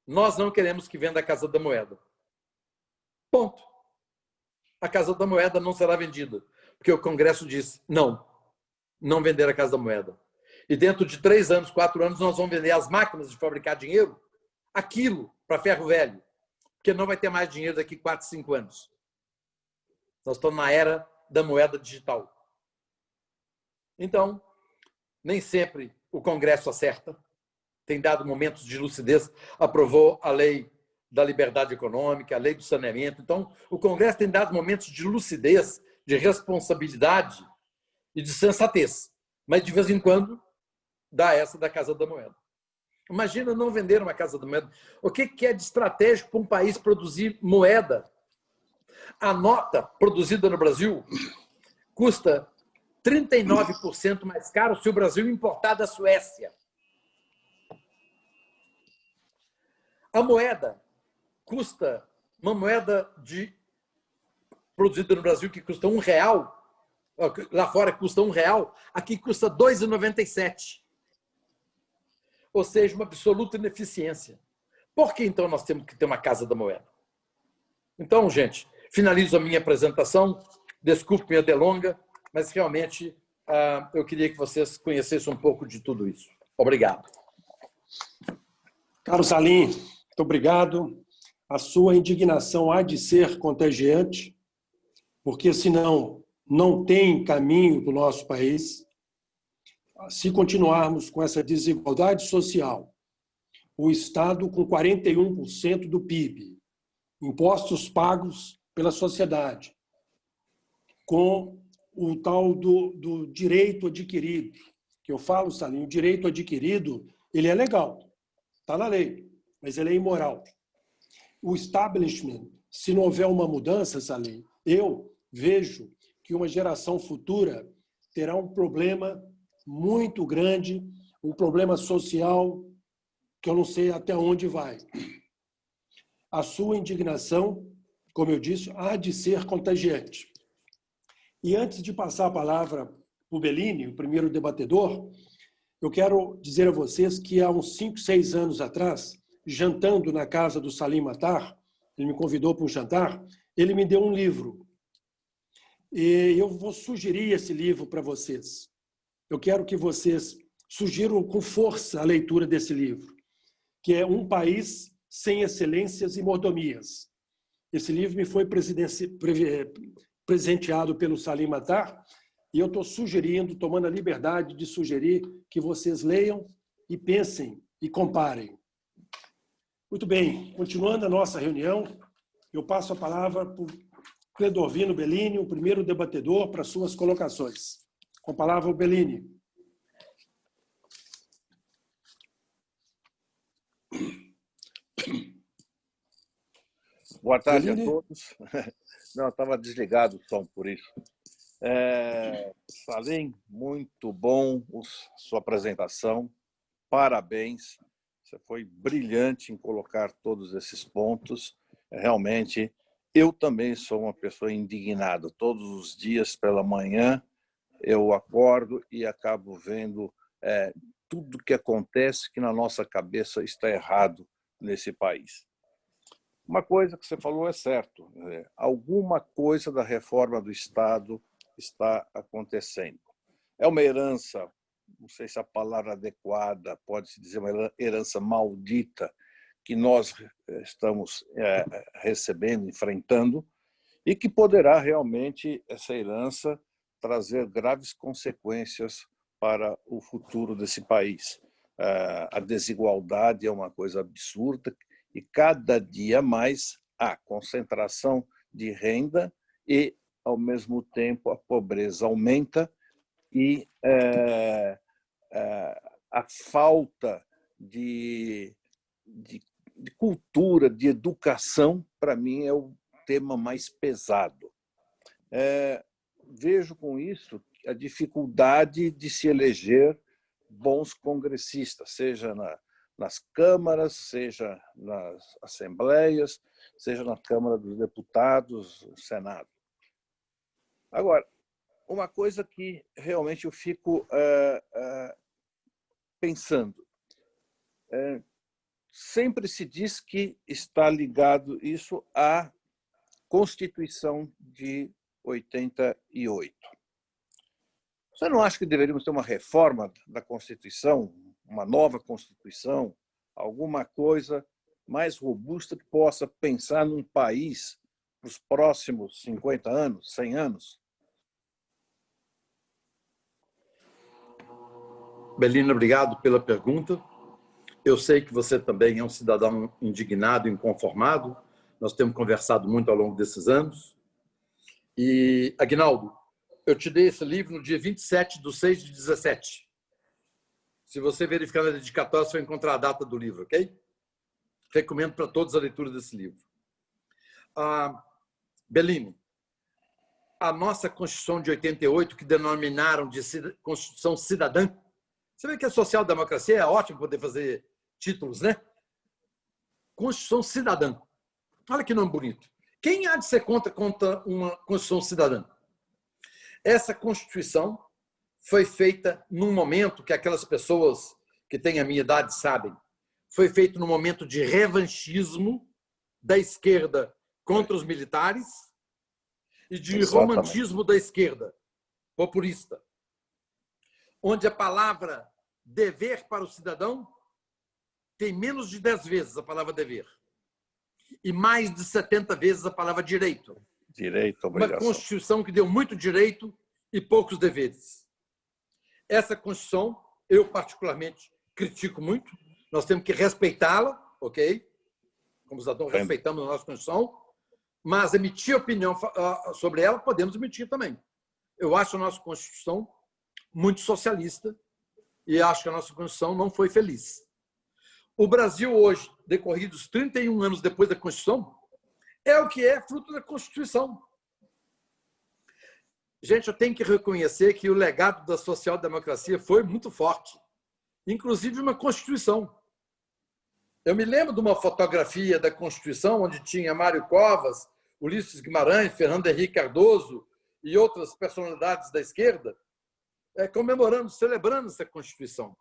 Nós não queremos que venda a Casa da Moeda. Ponto. A Casa da Moeda não será vendida, porque o Congresso disse não vender a Casa da Moeda. E dentro de 3 anos, 4 anos, nós vamos vender as máquinas de fabricar dinheiro, aquilo para ferro velho, porque não vai ter mais dinheiro daqui 4, 5 anos. Nós estamos na era da moeda digital. Então, nem sempre o Congresso acerta, tem dado momentos de lucidez, aprovou a lei da liberdade econômica, a lei do saneamento. Então, o Congresso tem dado momentos de lucidez, de responsabilidade e de sensatez. Mas, de vez em quando, dá essa da Casa da Moeda. Imagina não vender uma Casa da Moeda. O que é de estratégico para um país produzir moeda? A nota produzida no Brasil custa 39% mais caro se o Brasil importar da Suécia. A moeda custa, uma moeda produzida no Brasil que custa R$1, lá fora custa R$1, aqui custa R$ 2,97. Ou seja, uma absoluta ineficiência. Por que, então, nós temos que ter uma Casa da Moeda? Então, gente, finalizo a minha apresentação. Desculpe minha delonga, mas realmente eu queria que vocês conhecessem um pouco de tudo isso. Obrigado. Caro Salim, muito obrigado. A sua indignação há de ser contagiante, porque senão não tem caminho para o nosso país. Se continuarmos com essa desigualdade social, o Estado com 41% do PIB, impostos pagos pela sociedade, com o tal do direito adquirido, que eu falo, Salim, o direito adquirido, ele é legal, está na lei, mas ele é imoral. O establishment, se não houver uma mudança, Salim, eu vejo que uma geração futura terá um problema muito grande, um problema social que eu não sei até onde vai. A sua indignação, como eu disse, há de ser contagiante. E antes de passar a palavra para o Bellini, o primeiro debatedor, eu quero dizer a vocês que há uns 5, 6 anos atrás, jantando na casa do Salim Matar, ele me convidou para um jantar, ele me deu um livro. E eu vou sugerir esse livro para vocês. Eu quero que vocês sugiram com força a leitura desse livro, que é Um País Sem Excelências e Mordomias. Esse livro me foi presenteado pelo Salim Matar e eu estou sugerindo, tomando a liberdade de sugerir que vocês leiam e pensem e comparem. Muito bem, continuando a nossa reunião, eu passo a palavra para o Cledovino Bellini, o primeiro debatedor, para suas colocações. Com a palavra, o Bellini. Boa tarde Bellini. a todos. Não, estava desligado o som, por isso. Salim, muito bom sua apresentação. Parabéns. Você foi brilhante em colocar todos esses pontos. Realmente, eu também sou uma pessoa indignada. Todos os dias pela manhã eu acordo e acabo vendo tudo que acontece que na nossa cabeça está errado nesse país. Uma coisa que você falou é certo. Alguma coisa da reforma do Estado está acontecendo. É uma herança, não sei se a palavra adequada, pode-se dizer uma herança maldita, que nós estamos recebendo, enfrentando, e que poderá realmente, essa herança, trazer graves consequências para o futuro desse país. A desigualdade é uma coisa absurda e cada dia mais há concentração de renda e, ao mesmo tempo, a pobreza aumenta e a falta de cultura, de educação, para mim, é o tema mais pesado. Vejo com isso a dificuldade de se eleger bons congressistas, seja nas câmaras, seja nas assembleias, seja na Câmara dos Deputados, no Senado. Agora, uma coisa que realmente eu fico pensando, sempre se diz que está ligado isso à Constituição de 88. Você não acha que deveríamos ter uma reforma da Constituição, uma nova Constituição, alguma coisa mais robusta que possa pensar num país para os próximos 50 anos, 100 anos? Bellini, obrigado pela pergunta. Eu sei que você também é um cidadão indignado, inconformado. Nós temos conversado muito ao longo desses anos. E, Aguinaldo, eu te dei esse livro no dia 27/6/17. Se você verificar na dedicatória, você vai encontrar a data do livro, ok? Recomendo para todos a leitura desse livro. Bellini, a nossa Constituição de 88, que denominaram de Constituição Cidadã. Você vê que a social-democracia é ótimo poder fazer títulos, né? Constituição Cidadã. Olha que nome bonito. Quem há de ser contra uma Constituição Cidadã? Essa Constituição foi feita num momento que aquelas pessoas que têm a minha idade sabem. Foi feito num momento de revanchismo da esquerda contra os militares e de romantismo da esquerda populista, onde a palavra dever para o cidadão tem menos de 10 vezes a palavra dever e mais de 70 vezes a palavra direito. Direito, obrigação. Uma Constituição que deu muito direito e poucos deveres. Essa Constituição, eu particularmente critico muito. Nós temos que respeitá-la, ok? Como cidadão, respeitamos a nossa Constituição, mas emitir opinião sobre ela, podemos emitir também. Eu acho a nossa Constituição muito socialista e acho que a nossa Constituição não foi feliz. O Brasil hoje, decorridos 31 anos depois da Constituição, é o que é fruto da Constituição. Gente, eu tenho que reconhecer que o legado da social-democracia foi muito forte, inclusive uma Constituição. Eu me lembro de uma fotografia da Constituição onde tinha Mário Covas, Ulisses Guimarães, Fernando Henrique Cardoso e outras personalidades da esquerda comemorando, celebrando essa Constituição.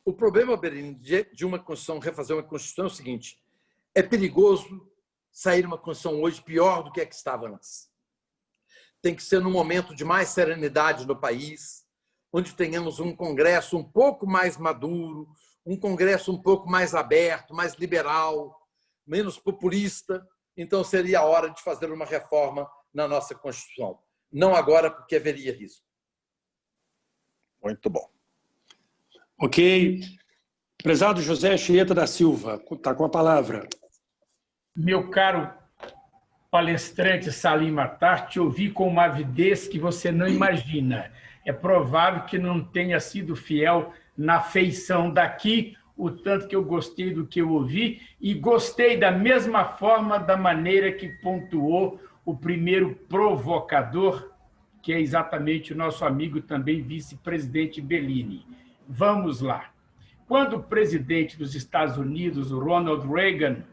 O problema, Berini, de uma Constituição, refazer uma Constituição é o seguinte: é perigoso sair uma Constituição hoje pior do que a que estava antes. Tem que ser num momento de mais serenidade no país, onde tenhamos um Congresso um pouco mais maduro, um Congresso um pouco mais aberto, mais liberal, menos populista. Então, seria a hora de fazer uma reforma na nossa Constituição. Não agora, porque haveria risco. Muito bom. Ok. Prezado José Anchieta da Silva, está com a palavra. Meu caro palestrante Salim Matar, te ouvi com uma avidez que você não imagina. É provável que não tenha sido fiel na feição daqui, o tanto que eu gostei do que eu ouvi, e gostei da mesma forma, da maneira que pontuou o primeiro provocador, que é exatamente o nosso amigo também vice-presidente Bellini. Vamos lá. Quando o presidente dos Estados Unidos, o Ronald Reagan,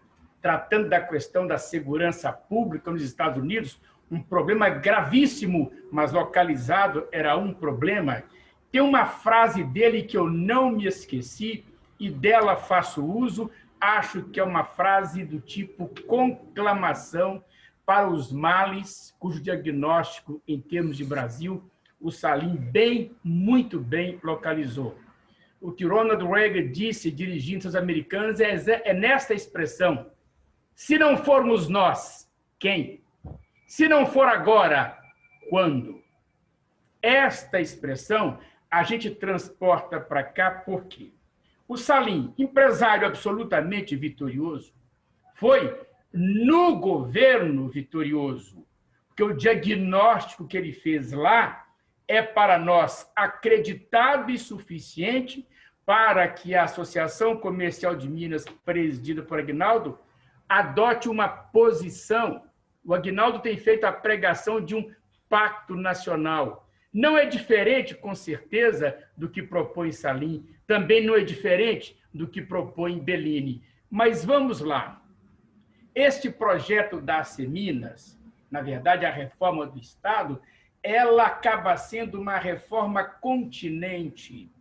tratando da questão da segurança pública nos Estados Unidos, um problema gravíssimo, mas localizado, era um problema, tem uma frase dele que eu não me esqueci e dela faço uso, acho que é uma frase do tipo conclamação para os males, cujo diagnóstico, em termos de Brasil, o Salim muito bem localizou. O que Ronald Reagan disse, dirigindo aos americanos, é nesta expressão: se não formos nós, quem? Se não for agora, quando? Esta expressão a gente transporta para cá por quê? O Salim, empresário absolutamente vitorioso, foi no governo vitorioso, porque o diagnóstico que ele fez lá é para nós acreditado e suficiente para que a Associação Comercial de Minas, presidida por Aguinaldo, adote uma posição. O Aguinaldo tem feito a pregação de um pacto nacional. Não é diferente, com certeza, do que propõe Salim, também não é diferente do que propõe Bellini. Mas vamos lá. Este projeto da Minas, na verdade, a reforma do Estado, ela acaba sendo uma reforma continente,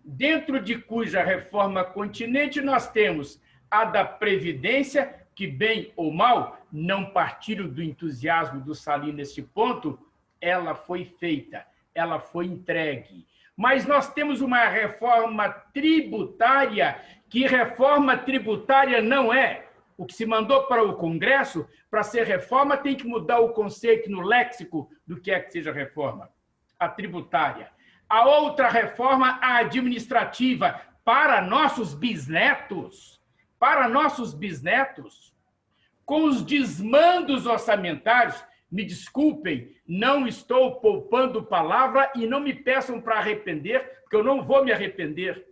dentro de cuja reforma continente nós temos a da Previdência, que, bem ou mal, não partilho do entusiasmo do Salim nesse ponto, ela foi feita, ela foi entregue. Mas nós temos uma reforma tributária, que reforma tributária não é. O que se mandou para o Congresso, para ser reforma, tem que mudar o conceito no léxico do que é que seja reforma. A tributária. A outra reforma, a administrativa, para nossos bisnetos. Para nossos bisnetos. Com os desmandos orçamentários, me desculpem, não estou poupando palavra e não me peçam para arrepender, porque eu não vou me arrepender.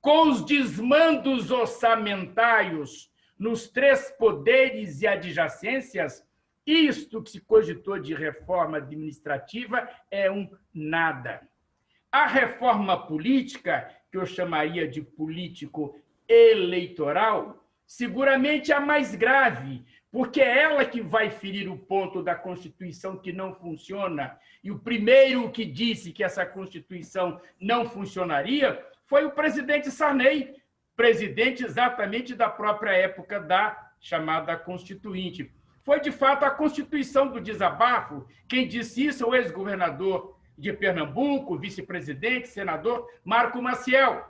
Com os desmandos orçamentários nos 3 poderes e adjacências, Isto que se cogitou de reforma administrativa é um nada. A reforma política, que eu chamaria de político-eleitoral, seguramente é a mais grave, porque é ela que vai ferir o ponto da Constituição que não funciona. E o primeiro que disse que essa Constituição não funcionaria foi o presidente Sarney, presidente exatamente da própria época da chamada Constituinte. Foi, de fato, a Constituição do desabafo. Quem disse isso é o ex-governador de Pernambuco, vice-presidente, senador Marco Maciel.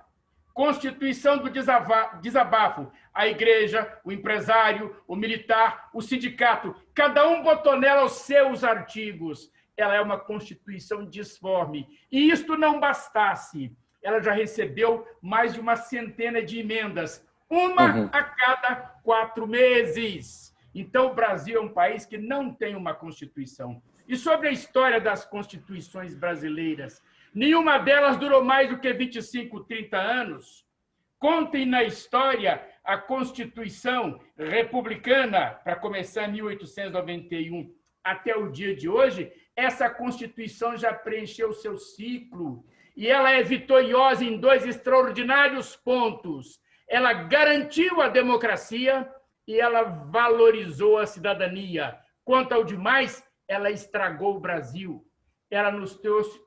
Constituição do desabafo. A igreja, o empresário, o militar, o sindicato, cada um botou nela os seus artigos. Ela é uma Constituição disforme. E isto não bastasse. Ela já recebeu mais de uma centena de emendas, uma a cada 4 meses. Então, o Brasil é um país que não tem uma Constituição. E sobre a história das constituições brasileiras, nenhuma delas durou mais do que 25, 30 anos. Contem na história a Constituição republicana, para começar em 1891 até o dia de hoje, essa Constituição já preencheu seu ciclo. E ela é vitoriosa em 2 extraordinários pontos. Ela garantiu a democracia e ela valorizou a cidadania. Quanto ao demais, ela estragou o Brasil. Ela nos trouxe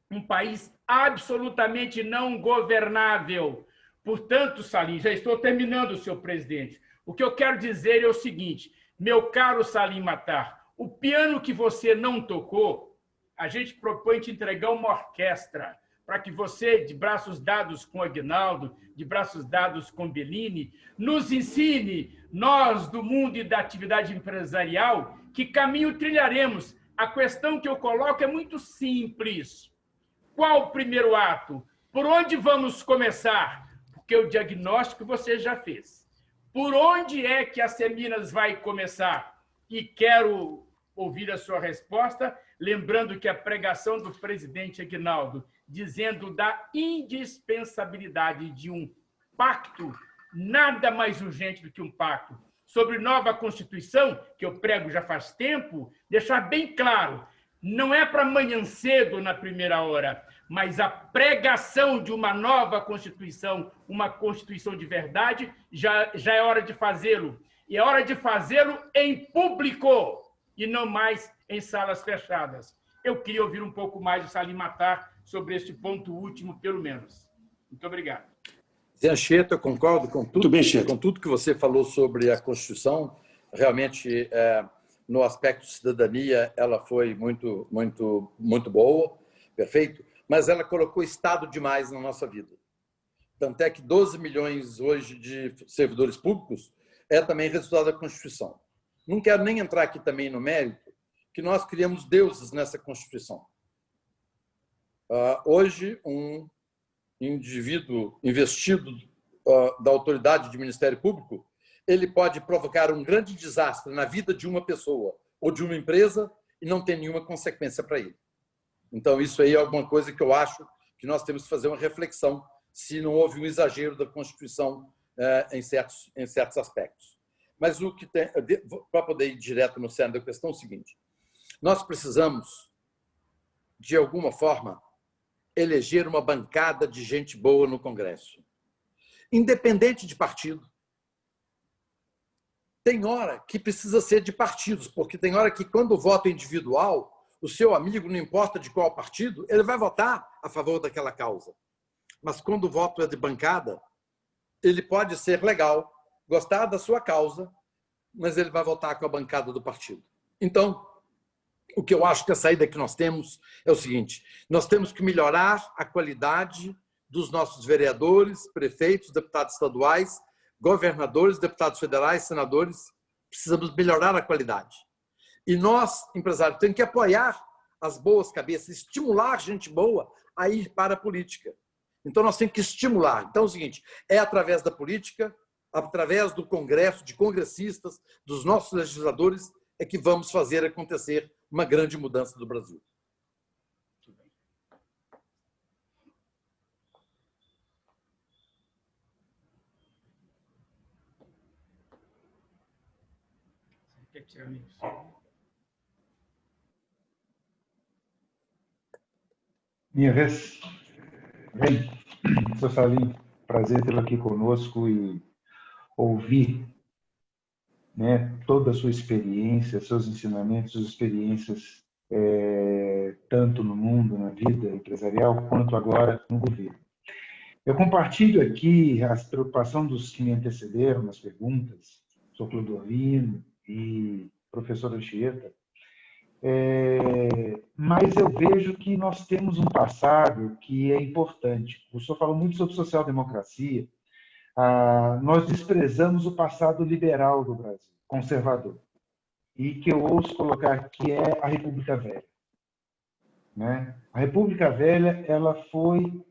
um país absolutamente não governável. Portanto, Salim, já estou terminando, senhor presidente. O que eu quero dizer é o seguinte, meu caro Salim Matar, o piano que você não tocou, a gente propõe te entregar uma orquestra para que você, de braços dados com Aguinaldo, de braços dados com Bellini, nos ensine, nós do mundo e da atividade empresarial, que caminho trilharemos. A questão que eu coloco é muito simples. Qual o primeiro ato? Por onde vamos começar? Porque o diagnóstico você já fez. Por onde é que a Seminas vai começar? E quero ouvir a sua resposta, lembrando que a pregação do presidente Aguinaldo, dizendo da indispensabilidade de um pacto, nada mais urgente do que um pacto, sobre nova Constituição, que eu prego já faz tempo, deixar bem claro, não é para amanhã cedo, na primeira hora, mas a pregação de uma nova Constituição, uma Constituição de verdade, já é hora de fazê-lo. E é hora de fazê-lo em público e não mais em salas fechadas. Eu queria ouvir um pouco mais do Salim Matar sobre este ponto último, pelo menos. Muito obrigado. Zé Anchieta, eu concordo com tudo, bem, com tudo que você falou sobre a Constituição. Realmente, no aspecto de cidadania, ela foi muito, muito, muito boa, perfeito, mas ela colocou Estado demais na nossa vida. Tanto é que 12 milhões hoje de servidores públicos é também resultado da Constituição. Não quero nem entrar aqui também no mérito que nós criamos deuses nessa Constituição. Hoje, um indivíduo investido da autoridade de Ministério Público, ele pode provocar um grande desastre na vida de uma pessoa ou de uma empresa e não ter nenhuma consequência para ele. Então, isso aí é alguma coisa que eu acho que nós temos que fazer uma reflexão se não houve um exagero da Constituição em certos aspectos. Mas o que tem, para poder ir direto no cerne da questão, é o seguinte: nós precisamos, de alguma forma, eleger uma bancada de gente boa no Congresso, independente de partido. Tem hora que precisa ser de partidos, porque tem hora que, quando o voto é individual, o seu amigo, não importa de qual partido, ele vai votar a favor daquela causa. Mas quando o voto é de bancada, ele pode ser legal, gostar da sua causa, mas ele vai votar com a bancada do partido. Então, o que eu acho que a saída que nós temos é o seguinte: nós temos que melhorar a qualidade dos nossos vereadores, prefeitos, deputados estaduais, governadores, deputados federais, senadores. Precisamos melhorar a qualidade. E nós, empresários, temos que apoiar as boas cabeças, estimular gente boa a ir para a política. Então, nós temos que estimular. Então, é o seguinte: é através da política, através do Congresso, de congressistas, dos nossos legisladores, é que vamos fazer acontecer uma grande mudança do Brasil. Quer tirar a minha? Minha vez. Bem, Sr. Salim, prazer tê-lo aqui conosco e ouvir, né, toda a sua experiência, seus ensinamentos, suas experiências, tanto no mundo, na vida empresarial, quanto agora no governo. Eu compartilho aqui a preocupação dos que me antecederam nas perguntas, Sr. Clodovino e professora Anchieta, mas eu vejo que nós temos um passado que é importante. O senhor falou muito sobre social-democracia. Nós desprezamos o passado liberal do Brasil, conservador, e que eu ouço colocar que é a República Velha. Né? A República Velha ela foi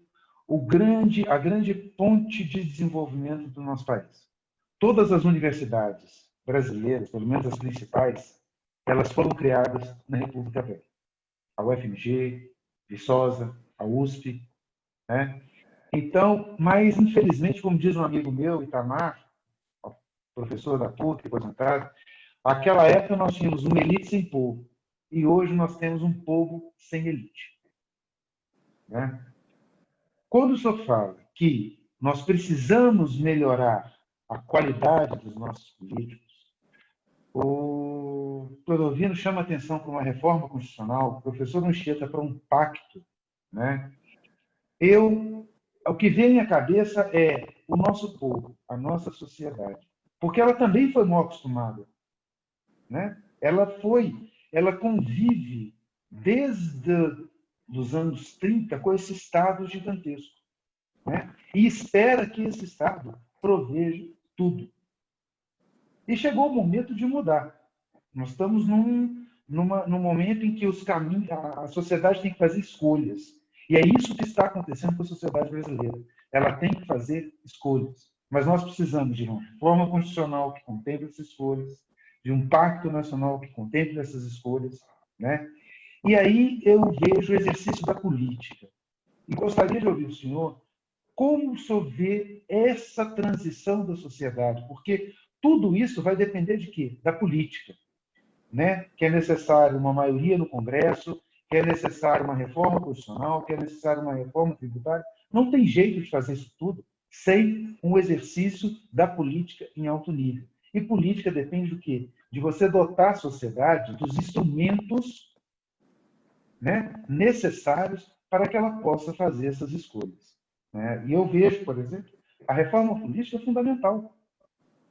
a grande ponte de desenvolvimento do nosso país. Todas as universidades brasileiras, pelo menos as principais, elas foram criadas na República Velha. A UFMG, Viçosa, a USP. Né? Então, mas, infelizmente, como diz um amigo meu, Itamar, professor da PUC, aposentado, naquela época nós tínhamos uma elite sem povo. E hoje nós temos um povo sem elite. Né? Quando o senhor fala que nós precisamos melhorar a qualidade dos nossos políticos, o Clodovino chama a atenção para uma reforma constitucional, o professor Anchieta para um pacto. Né? O que vem à minha cabeça é o nosso povo, a nossa sociedade. Porque ela também foi mal acostumada. Né? Ela convive desde os anos 30 com esse Estado gigantesco. Né? E espera que esse Estado proveja tudo. E chegou o momento de mudar. Nós estamos num momento em que a sociedade tem que fazer escolhas. E é isso que está acontecendo com a sociedade brasileira. Ela tem que fazer escolhas. Mas nós precisamos de uma reforma constitucional que contemple essas escolhas, de um pacto nacional que contemple essas escolhas. Né? E aí eu vejo o exercício da política. E gostaria de ouvir o senhor como o senhor vê essa transição da sociedade, porque tudo isso vai depender de quê? Da política. Né? Que é necessário uma maioria no Congresso, que é necessário uma reforma constitucional, que é necessário uma reforma tributária. Não tem jeito de fazer isso tudo sem um exercício da política em alto nível. E política depende do quê? De você dotar a sociedade dos instrumentos, né, necessários para que ela possa fazer essas escolhas. Né? E eu vejo, por exemplo, a reforma política é fundamental.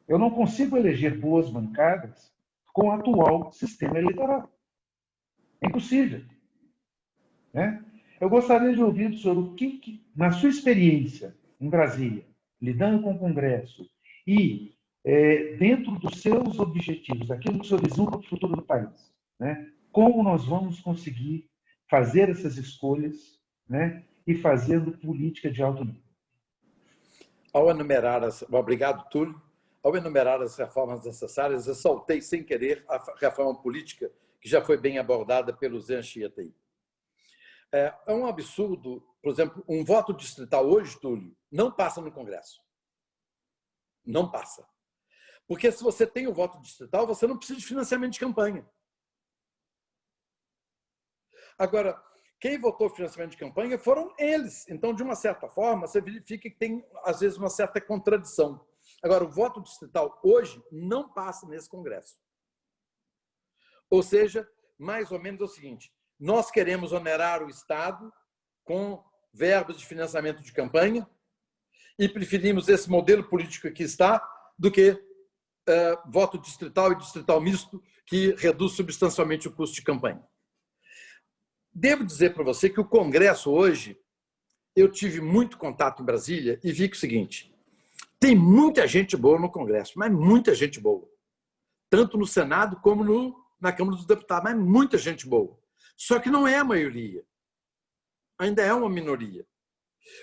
Eu não consigo eleger boas bancadas com o atual sistema eleitoral. É impossível. Né? Eu gostaria de ouvir do senhor o que, na sua experiência em Brasília, lidando com o Congresso e dentro dos seus objetivos, daquilo que o senhor vislumbra para o futuro do país, né? Como nós vamos conseguir fazer essas escolhas, né? E fazendo política de alto nível. Obrigado, Túlio. Ao enumerar as reformas necessárias, eu saltei sem querer a reforma política, que já foi bem abordada pelo Zé Anchieta aí. É um absurdo, por exemplo, um voto distrital hoje, Túlio, não passa no Congresso. Não passa. Porque se você tem o voto distrital, você não precisa de financiamento de campanha. Agora, quem votou financiamento de campanha foram eles. Então, de uma certa forma, você verifica que tem, às vezes, uma certa contradição. Agora, o voto distrital hoje não passa nesse Congresso. Ou seja, mais ou menos é o seguinte, nós queremos onerar o Estado com verbas de financiamento de campanha e preferimos esse modelo político que está do que voto distrital e distrital misto, que reduz substancialmente o custo de campanha. Devo dizer para você que o Congresso hoje, eu tive muito contato em Brasília e vi que é o seguinte, tem muita gente boa no Congresso, mas muita gente boa. Tanto no Senado como na Câmara dos Deputados, mas muita gente boa. Só que não é a maioria. Ainda é uma minoria.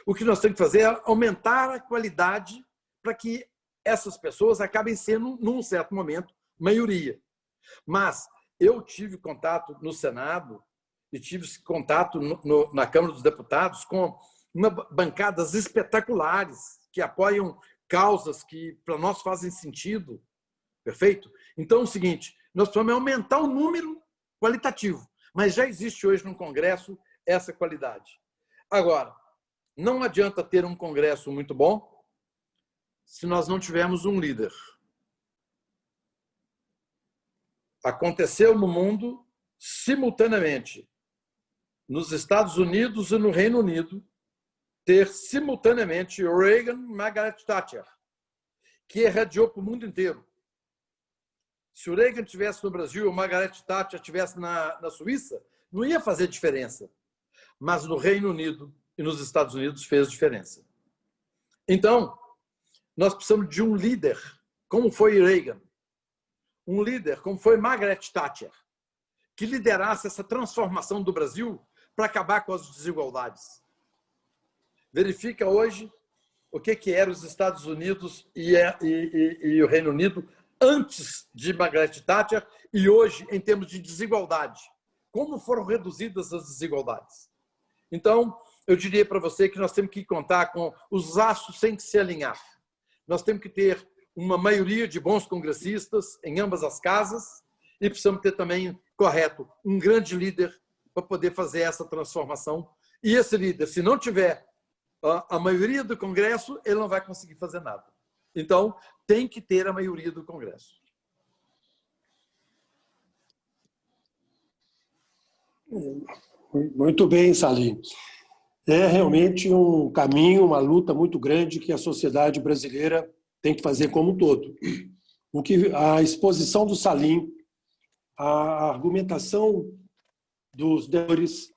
O que nós temos que fazer é aumentar a qualidade para que essas pessoas acabem sendo, num certo momento, maioria. Mas eu tive contato no Senado e tive contato na Câmara dos Deputados com bancadas espetaculares que apoiam causas que para nós fazem sentido. Perfeito? Então é o seguinte, nós precisamos aumentar o número qualitativo, mas já existe hoje no Congresso essa qualidade. Agora, não adianta ter um Congresso muito bom se nós não tivermos um líder. Aconteceu no mundo, simultaneamente, nos Estados Unidos e no Reino Unido, ter simultaneamente Reagan e Margaret Thatcher, que irradiou para o mundo inteiro. Se o Reagan estivesse no Brasil ou Margaret Thatcher estivesse na Suíça, não ia fazer diferença. Mas no Reino Unido e nos Estados Unidos fez diferença. Então, nós precisamos de um líder, como foi Reagan. Um líder, como foi Margaret Thatcher, que liderasse essa transformação do Brasil para acabar com as desigualdades. Verifica hoje o que eram os Estados Unidos e o Reino Unido antes de Margaret Thatcher e hoje em termos de desigualdade. Como foram reduzidas as desigualdades? Então, eu diria para você que nós temos que contar com os astros sem que se alinhar. Nós temos que ter uma maioria de bons congressistas em ambas as casas e precisamos ter também, correto, um grande líder para poder fazer essa transformação. E esse líder, se não tiver a maioria do Congresso, ele não vai conseguir fazer nada. Então, tem que ter a maioria do Congresso. Muito bem, Salim. É realmente um caminho, uma luta muito grande que a sociedade brasileira tem que fazer como um todo. O que a exposição do Salim, a argumentação dos debatedores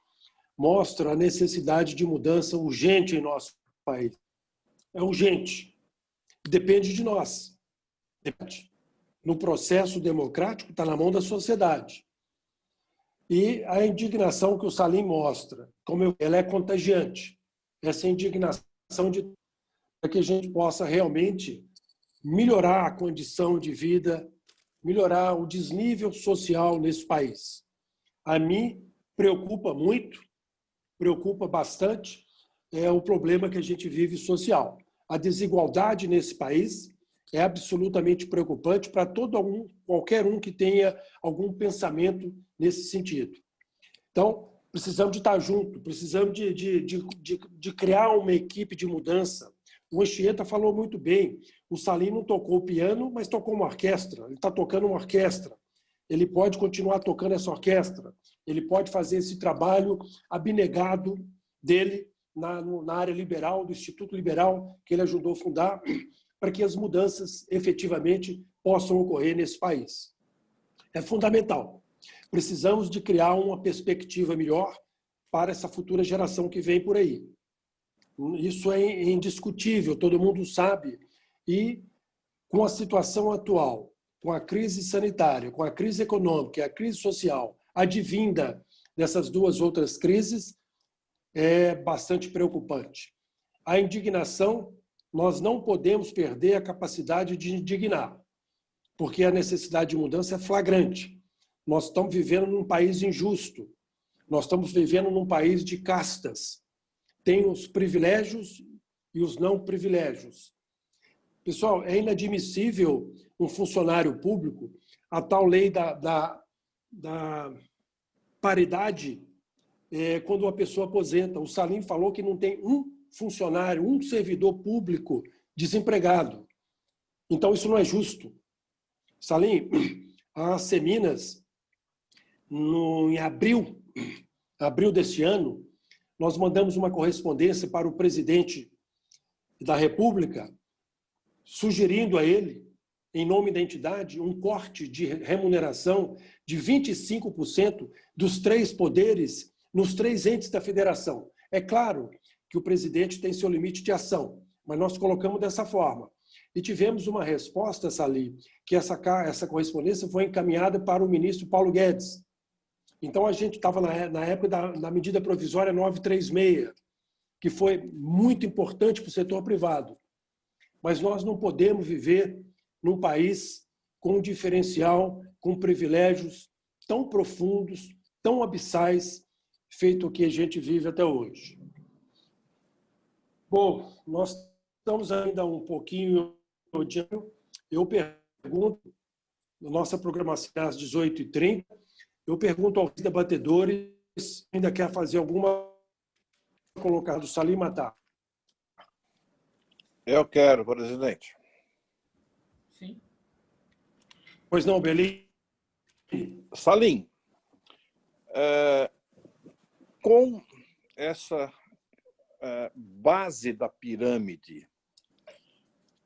mostra a necessidade de mudança urgente em nosso país. É urgente. Depende de nós. No processo democrático está na mão da sociedade. E a indignação que o Salim mostra, ela é contagiante. Essa indignação para que a gente possa realmente melhorar a condição de vida, melhorar o desnível social nesse país. A mim preocupa muito, preocupa bastante, o problema que a gente vive social. A desigualdade nesse país é absolutamente preocupante para qualquer um que tenha algum pensamento nesse sentido. Então, precisamos de estar junto, precisamos de criar uma equipe de mudança. O Anchieta falou muito bem, o Salim não tocou piano, mas tocou uma orquestra, ele está tocando uma orquestra. Ele pode continuar tocando essa orquestra, ele pode fazer esse trabalho abnegado dele na área liberal, do Instituto Liberal, que ele ajudou a fundar, para que as mudanças efetivamente possam ocorrer nesse país. É fundamental. Precisamos de criar uma perspectiva melhor para essa futura geração que vem por aí. Isso é indiscutível, todo mundo sabe. E com a situação atual, com a crise sanitária, com a crise econômica e a crise social, advinda dessas duas outras crises, é bastante preocupante. A indignação, nós não podemos perder a capacidade de indignar, porque a necessidade de mudança é flagrante. Nós estamos vivendo num país injusto, nós estamos vivendo num país de castas. Tem os privilégios e os não privilégios. Pessoal, é inadmissível um funcionário público, a tal lei da paridade, quando uma pessoa aposenta. O Salim falou que não tem um funcionário, um servidor público desempregado. Então, isso não é justo. Salim, a Seminas, em abril deste ano, nós mandamos uma correspondência para o presidente da República, sugerindo a ele, em nome da entidade, um corte de remuneração de 25% dos 3 poderes nos 3 entes da federação. É claro que o presidente tem seu limite de ação, mas nós colocamos dessa forma. E tivemos uma resposta, Salim, que essa correspondência foi encaminhada para o ministro Paulo Guedes. Então, a gente estava na época da medida provisória 936, que foi muito importante para o setor privado. Mas nós não podemos viver num país com um diferencial, com privilégios tão profundos, tão abissais, feito o que a gente vive até hoje. Bom, nós estamos ainda um pouquinho... Eu pergunto, na nossa programação às 18h30, eu pergunto aos debatedores se ainda quer fazer alguma colocado, Salim Matar. Eu quero, presidente. Sim. Pois não, Bellini? Salim, com essa base da pirâmide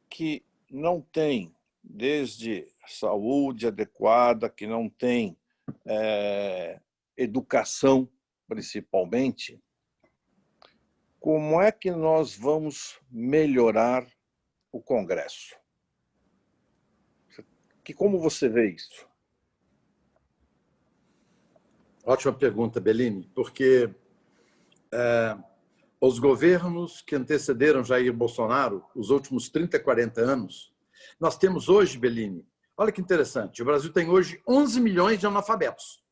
que não tem desde saúde adequada, que não tem educação, principalmente, como é que nós vamos melhorar o Congresso? Como você vê isso? Ótima pergunta, Bellini, porque os governos que antecederam Jair Bolsonaro, os últimos 30, 40 anos, nós temos hoje, Bellini, olha que interessante, o Brasil tem hoje 11 milhões de analfabetos.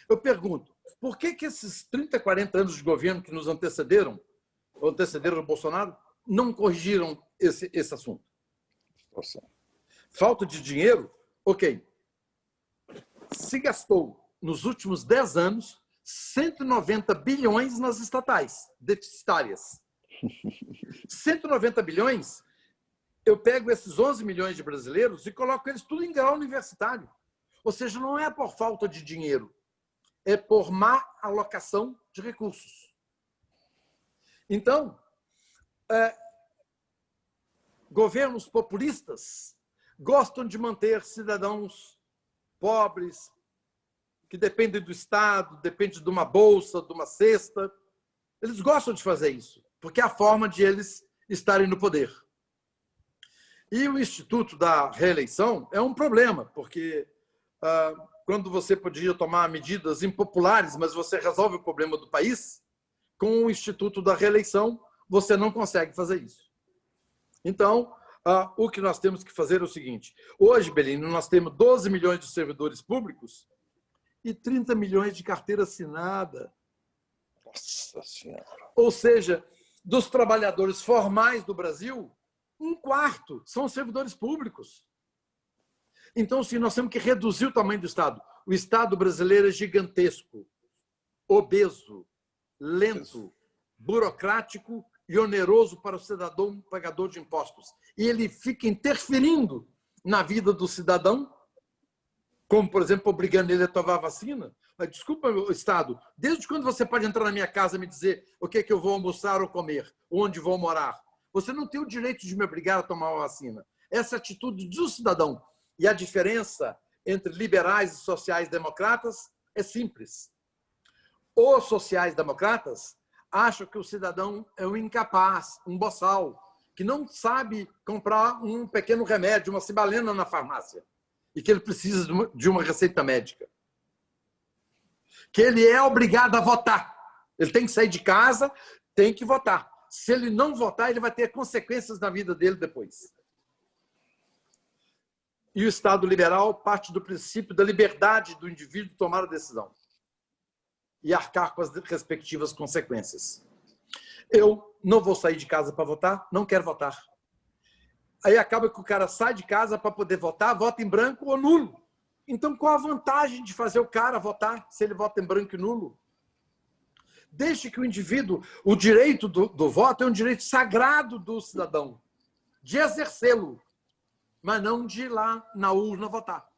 Eu pergunto, por que esses 30, 40 anos de governo que nos antecederam, ou antecederam o Bolsonaro, não corrigiram esse assunto? Falta de dinheiro? Ok. Se gastou, nos últimos 10 anos, 190 bilhões nas estatais deficitárias. 190 bilhões, eu pego esses 11 milhões de brasileiros e coloco eles tudo em grau universitário. Ou seja, não é por falta de dinheiro, é por má alocação de recursos. Então, governos populistas gostam de manter cidadãos pobres, que dependem do Estado, dependem de uma bolsa, de uma cesta. Eles gostam de fazer isso, porque é a forma de eles estarem no poder. E o Instituto da Reeleição é um problema, porque quando você podia tomar medidas impopulares, mas você resolve o problema do país, com o Instituto da Reeleição, você não consegue fazer isso. Então, o que nós temos que fazer é o seguinte. Hoje, Bellini, nós temos 12 milhões de servidores públicos e 30 milhões de carteira assinada. Nossa Senhora. Ou seja, dos trabalhadores formais do Brasil, 1/4 são servidores públicos. Então, sim, nós temos que reduzir o tamanho do Estado. O Estado brasileiro é gigantesco, obeso, lento, burocrático e oneroso para o cidadão pagador de impostos. E ele fica interferindo na vida do cidadão, como, por exemplo, obrigando ele a tomar vacina. Mas, desculpa, Estado, desde quando você pode entrar na minha casa e me dizer o que é que eu vou almoçar ou comer, onde vou morar? Você não tem o direito de me obrigar a tomar uma vacina. Essa atitude do cidadão. E a diferença entre liberais e sociais-democratas é simples. Os sociais-democratas acham que o cidadão é um incapaz, um boçal, que não sabe comprar um pequeno remédio, uma cibalena na farmácia, e que ele precisa de uma receita médica. Que ele é obrigado a votar. Ele tem que sair de casa, tem que votar. Se ele não votar, ele vai ter consequências na vida dele depois. E o Estado liberal parte do princípio da liberdade do indivíduo tomar a decisão e arcar com as respectivas consequências. Eu não vou sair de casa para votar, não quero votar. Aí acaba que o cara sai de casa para poder votar, vota em branco ou nulo. Então, qual a vantagem de fazer o cara votar se ele vota em branco e nulo? Deixe que o indivíduo, o direito do voto é um direito sagrado do cidadão, de exercê-lo, mas não de ir lá na urna votar.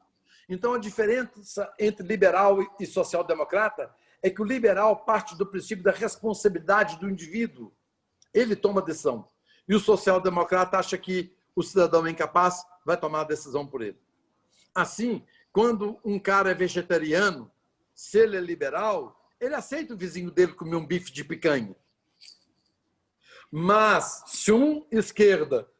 Então, a diferença entre liberal e social-democrata é que o liberal parte do princípio da responsabilidade do indivíduo. Ele toma a decisão. E o social-democrata acha que o cidadão é incapaz, vai tomar a decisão por ele. Assim, quando um cara é vegetariano, se ele é liberal, ele aceita o vizinho dele comer um bife de picanha. Mas, se um esquerdista,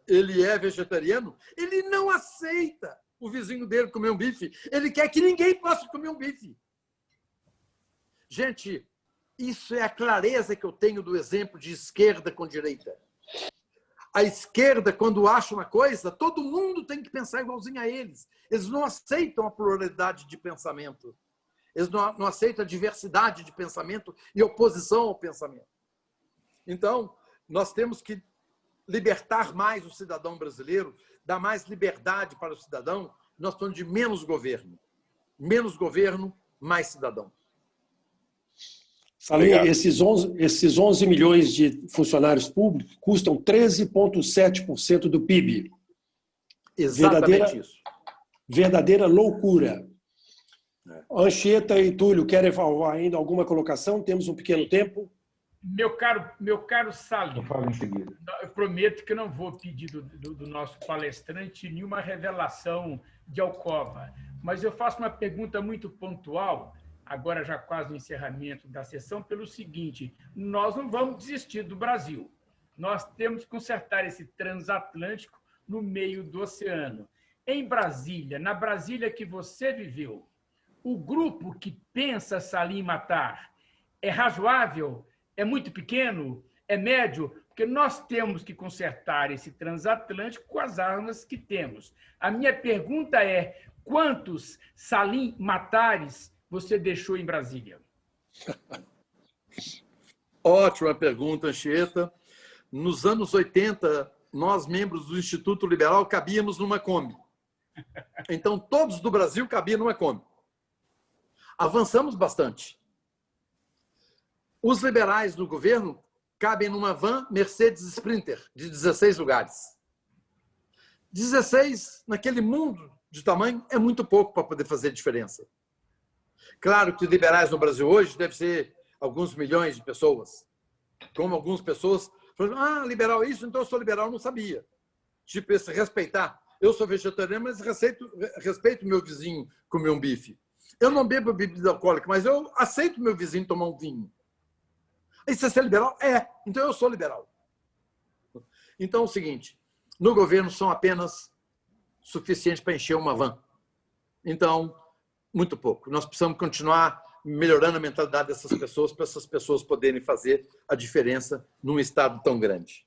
ele é vegetariano, ele não aceita o vizinho dele comer um bife. Ele quer que ninguém possa comer um bife. Gente, isso é a clareza que eu tenho do exemplo de esquerda com direita. A esquerda, quando acha uma coisa, todo mundo tem que pensar igualzinho a eles. Eles não aceitam a pluralidade de pensamento. Eles não aceitam a diversidade de pensamento e oposição ao pensamento. Então, nós temos que libertar mais o cidadão brasileiro, dar mais liberdade para o cidadão. Nós estamos de menos governo. Menos governo, mais cidadão. Salim, Obrigado. esses 11 milhões de funcionários públicos custam 13,7% do PIB. Exatamente isso. Verdadeira loucura. Anchieta e Túlio, querem falar ainda alguma colocação? Temos um pequeno tempo. Meu caro Salim, Eu falo em seguida. eu prometo que eu não vou pedir do nosso palestrante nenhuma revelação de alcova, mas eu faço uma pergunta muito pontual, agora já quase no encerramento da sessão, pelo seguinte: nós não vamos desistir do Brasil. Nós temos que consertar esse transatlântico no meio do oceano. Em Brasília, na Brasília que você viveu, o grupo que pensa Salim Matar é razoável? É muito pequeno? É médio? Porque nós temos que consertar esse transatlântico com as armas que temos. A minha pergunta é: quantos Salim Matares você deixou em Brasília? Ótima pergunta, Anchieta. Nos anos 80, nós, membros do Instituto Liberal, cabíamos numa Kombi. Então, todos do Brasil cabiam numa Kombi. Avançamos bastante. Os liberais do governo cabem numa van Mercedes Sprinter, de 16 lugares. 16, naquele mundo de tamanho, é muito pouco para poder fazer diferença. Claro que liberais no Brasil hoje deve ser alguns milhões de pessoas. Como algumas pessoas falam, liberal é isso, então eu sou liberal, não sabia. Tipo, esse respeitar. Eu sou vegetariano, mas respeito meu vizinho comer um bife. Eu não bebo bebida alcoólica, mas eu aceito meu vizinho tomar um vinho. E você é liberal? É. Então eu sou liberal. Então é o seguinte, no governo são apenas suficientes para encher uma van. Então, muito pouco. Nós precisamos continuar melhorando a mentalidade dessas pessoas para essas pessoas poderem fazer a diferença num estado tão grande.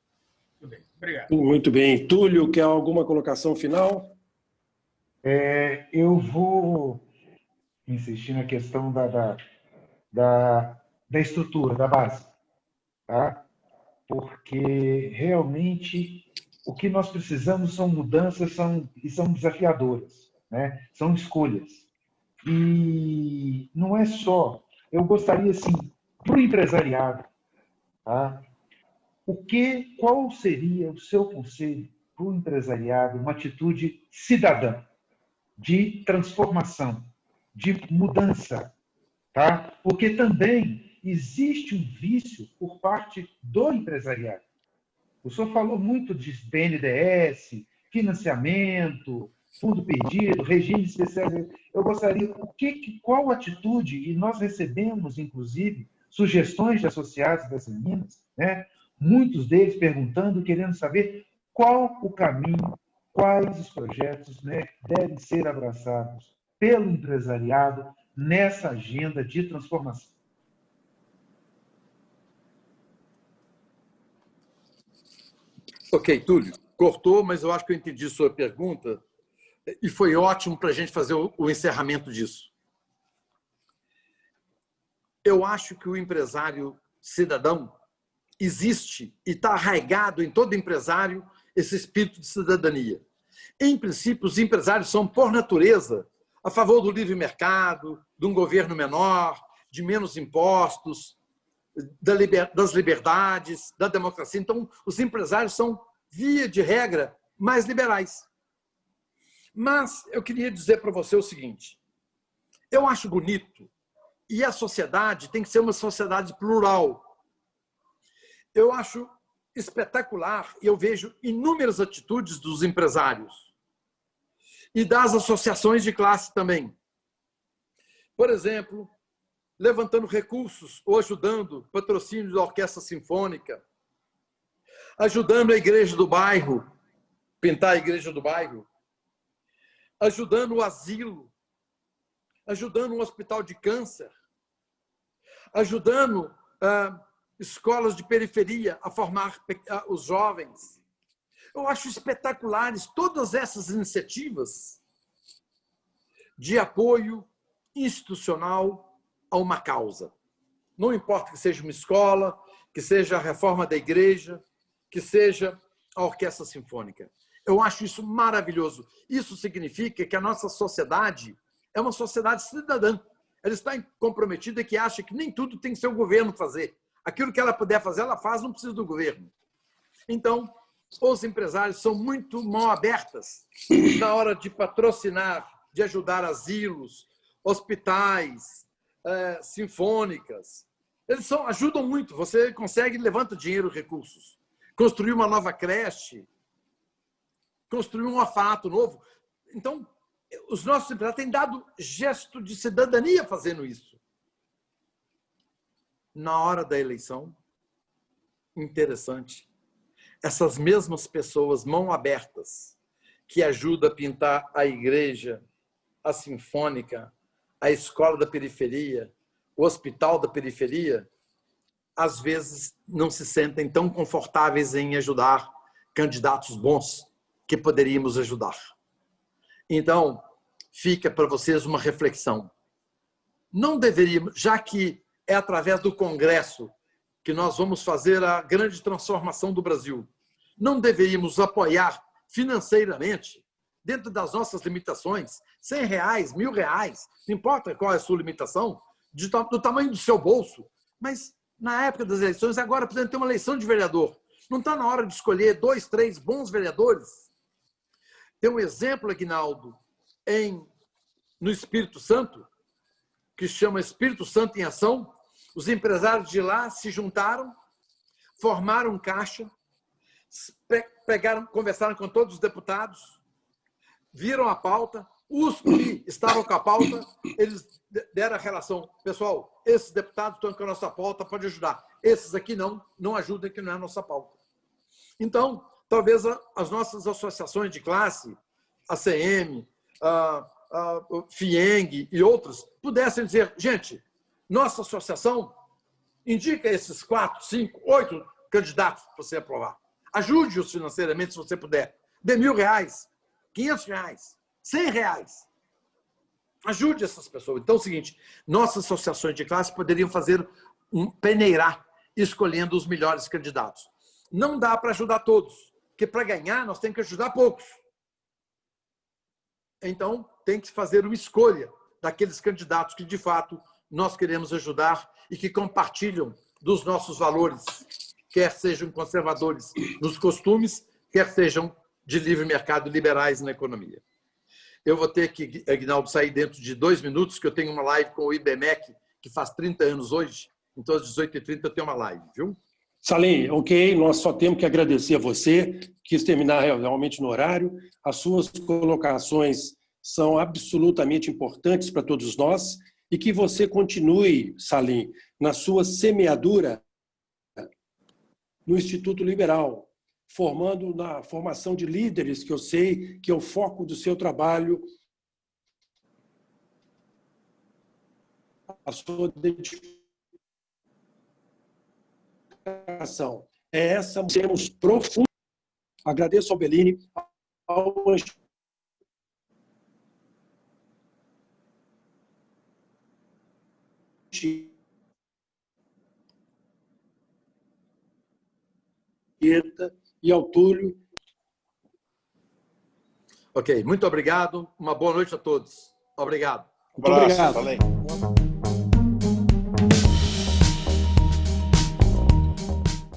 Muito bem, obrigado. Muito bem. Túlio, quer alguma colocação final? Eu vou insistir na questão da estrutura, da base, tá? Porque realmente o que nós precisamos são mudanças e são desafiadoras, né? São escolhas. E não é só. Eu gostaria, assim, para o empresariado, tá? Qual seria o seu conselho para o empresariado, uma atitude cidadã, de transformação, de mudança, tá? Porque também existe um vício por parte do empresariado. O senhor falou muito de BNDES, financiamento, fundo perdido, regime especial. Eu gostaria, qual atitude, e nós recebemos, inclusive, sugestões de associados das meninas, né? Muitos deles perguntando, querendo saber qual o caminho, quais os projetos, né, devem ser abraçados pelo empresariado nessa agenda de transformação. Ok, Túlio, cortou, mas eu acho que eu entendi sua pergunta e foi ótimo para a gente fazer o encerramento disso. Eu acho que o empresário cidadão existe e está arraigado em todo empresário esse espírito de cidadania. Em princípio, os empresários são, por natureza, a favor do livre mercado, de um governo menor, de menos impostos, das liberdades, da democracia. Então, os empresários são, via de regra, mais liberais. Mas eu queria dizer para você o seguinte, eu acho bonito, e a sociedade tem que ser uma sociedade plural. Eu acho espetacular e eu vejo inúmeras atitudes dos empresários e das associações de classe também. Por exemplo, levantando recursos ou ajudando patrocínio da Orquestra Sinfônica, ajudando a igreja do bairro, pintar a igreja do bairro, ajudando o asilo, ajudando um hospital de câncer, ajudando escolas de periferia a formar os jovens. Eu acho espetaculares todas essas iniciativas de apoio institucional a uma causa. Não importa que seja uma escola, que seja a reforma da igreja, que seja a Orquestra Sinfônica. Eu acho isso maravilhoso. Isso significa que a nossa sociedade é uma sociedade cidadã. ela está comprometida que acha que nem tudo tem que ser o governo fazer. Aquilo que ela puder fazer, ela faz, não precisa do governo. Então, os empresários são muito mão abertas na hora de patrocinar, de ajudar asilos, hospitais, sinfônicas. Eles ajudam muito. Você consegue, levanta dinheiro, recursos. Construir uma nova creche, construir um orfanato novo. Então, os nossos empresários têm dado gesto de cidadania fazendo isso. Na hora da eleição, interessante, essas mesmas pessoas, mão abertas, que ajudam a pintar a igreja, a sinfônica, a escola da periferia, o hospital da periferia, às vezes não se sentem tão confortáveis em ajudar candidatos bons que poderíamos ajudar. Então, fica para vocês uma reflexão. Não deveríamos, já que é através do Congresso que nós vamos fazer a grande transformação do Brasil, não deveríamos apoiar financeiramente, dentro das nossas limitações, R$100, R$1.000, não importa qual é a sua limitação, do tamanho do seu bolso, mas na época das eleições, agora precisa ter uma eleição de vereador. Não está na hora de escolher 2, 3 bons vereadores? Tem um exemplo, Aguinaldo, no Espírito Santo, que se chama Espírito Santo em Ação. Os empresários de lá se juntaram, formaram um caixa, conversaram com todos os deputados, viram a pauta, os que estavam com a pauta, eles deram a relação. Pessoal, esses deputados estão com a nossa pauta, pode ajudar. Esses aqui não ajudam, que não é a nossa pauta. Então, talvez as nossas associações de classe, a CM, a FIENG e outras, pudessem dizer, gente, nossa associação indica esses 4, 5, 8 candidatos para você aprovar. Ajude-os financeiramente, se você puder. Dê R$1.000, R$500, R$100. Ajude essas pessoas. Então é o seguinte, nossas associações de classe poderiam fazer peneirar, escolhendo os melhores candidatos. Não dá para ajudar todos, porque para ganhar nós temos que ajudar poucos. Então tem que fazer uma escolha daqueles candidatos que, de fato, nós queremos ajudar e que compartilham dos nossos valores, quer sejam conservadores nos costumes, quer sejam de livre mercado, liberais na economia. Eu vou ter que, Aguinaldo, sair dentro de 2 minutos, que eu tenho uma live com o IBMEC, que faz 30 anos hoje, então às 18h30 eu tenho uma live, viu? Salim, ok, nós só temos que agradecer a você, quis terminar realmente no horário, as suas colocações são absolutamente importantes para todos nós e que você continue, Salim, na sua semeadura no Instituto Liberal, formando na formação de líderes, que eu sei que é o foco do seu trabalho, a sua dedicação. É essa, temos profundo. Agradeço ao Bellini, ao e ao Túlio. Ok, muito obrigado. Uma boa noite a todos. Obrigado. Muito obrigado. Valeu.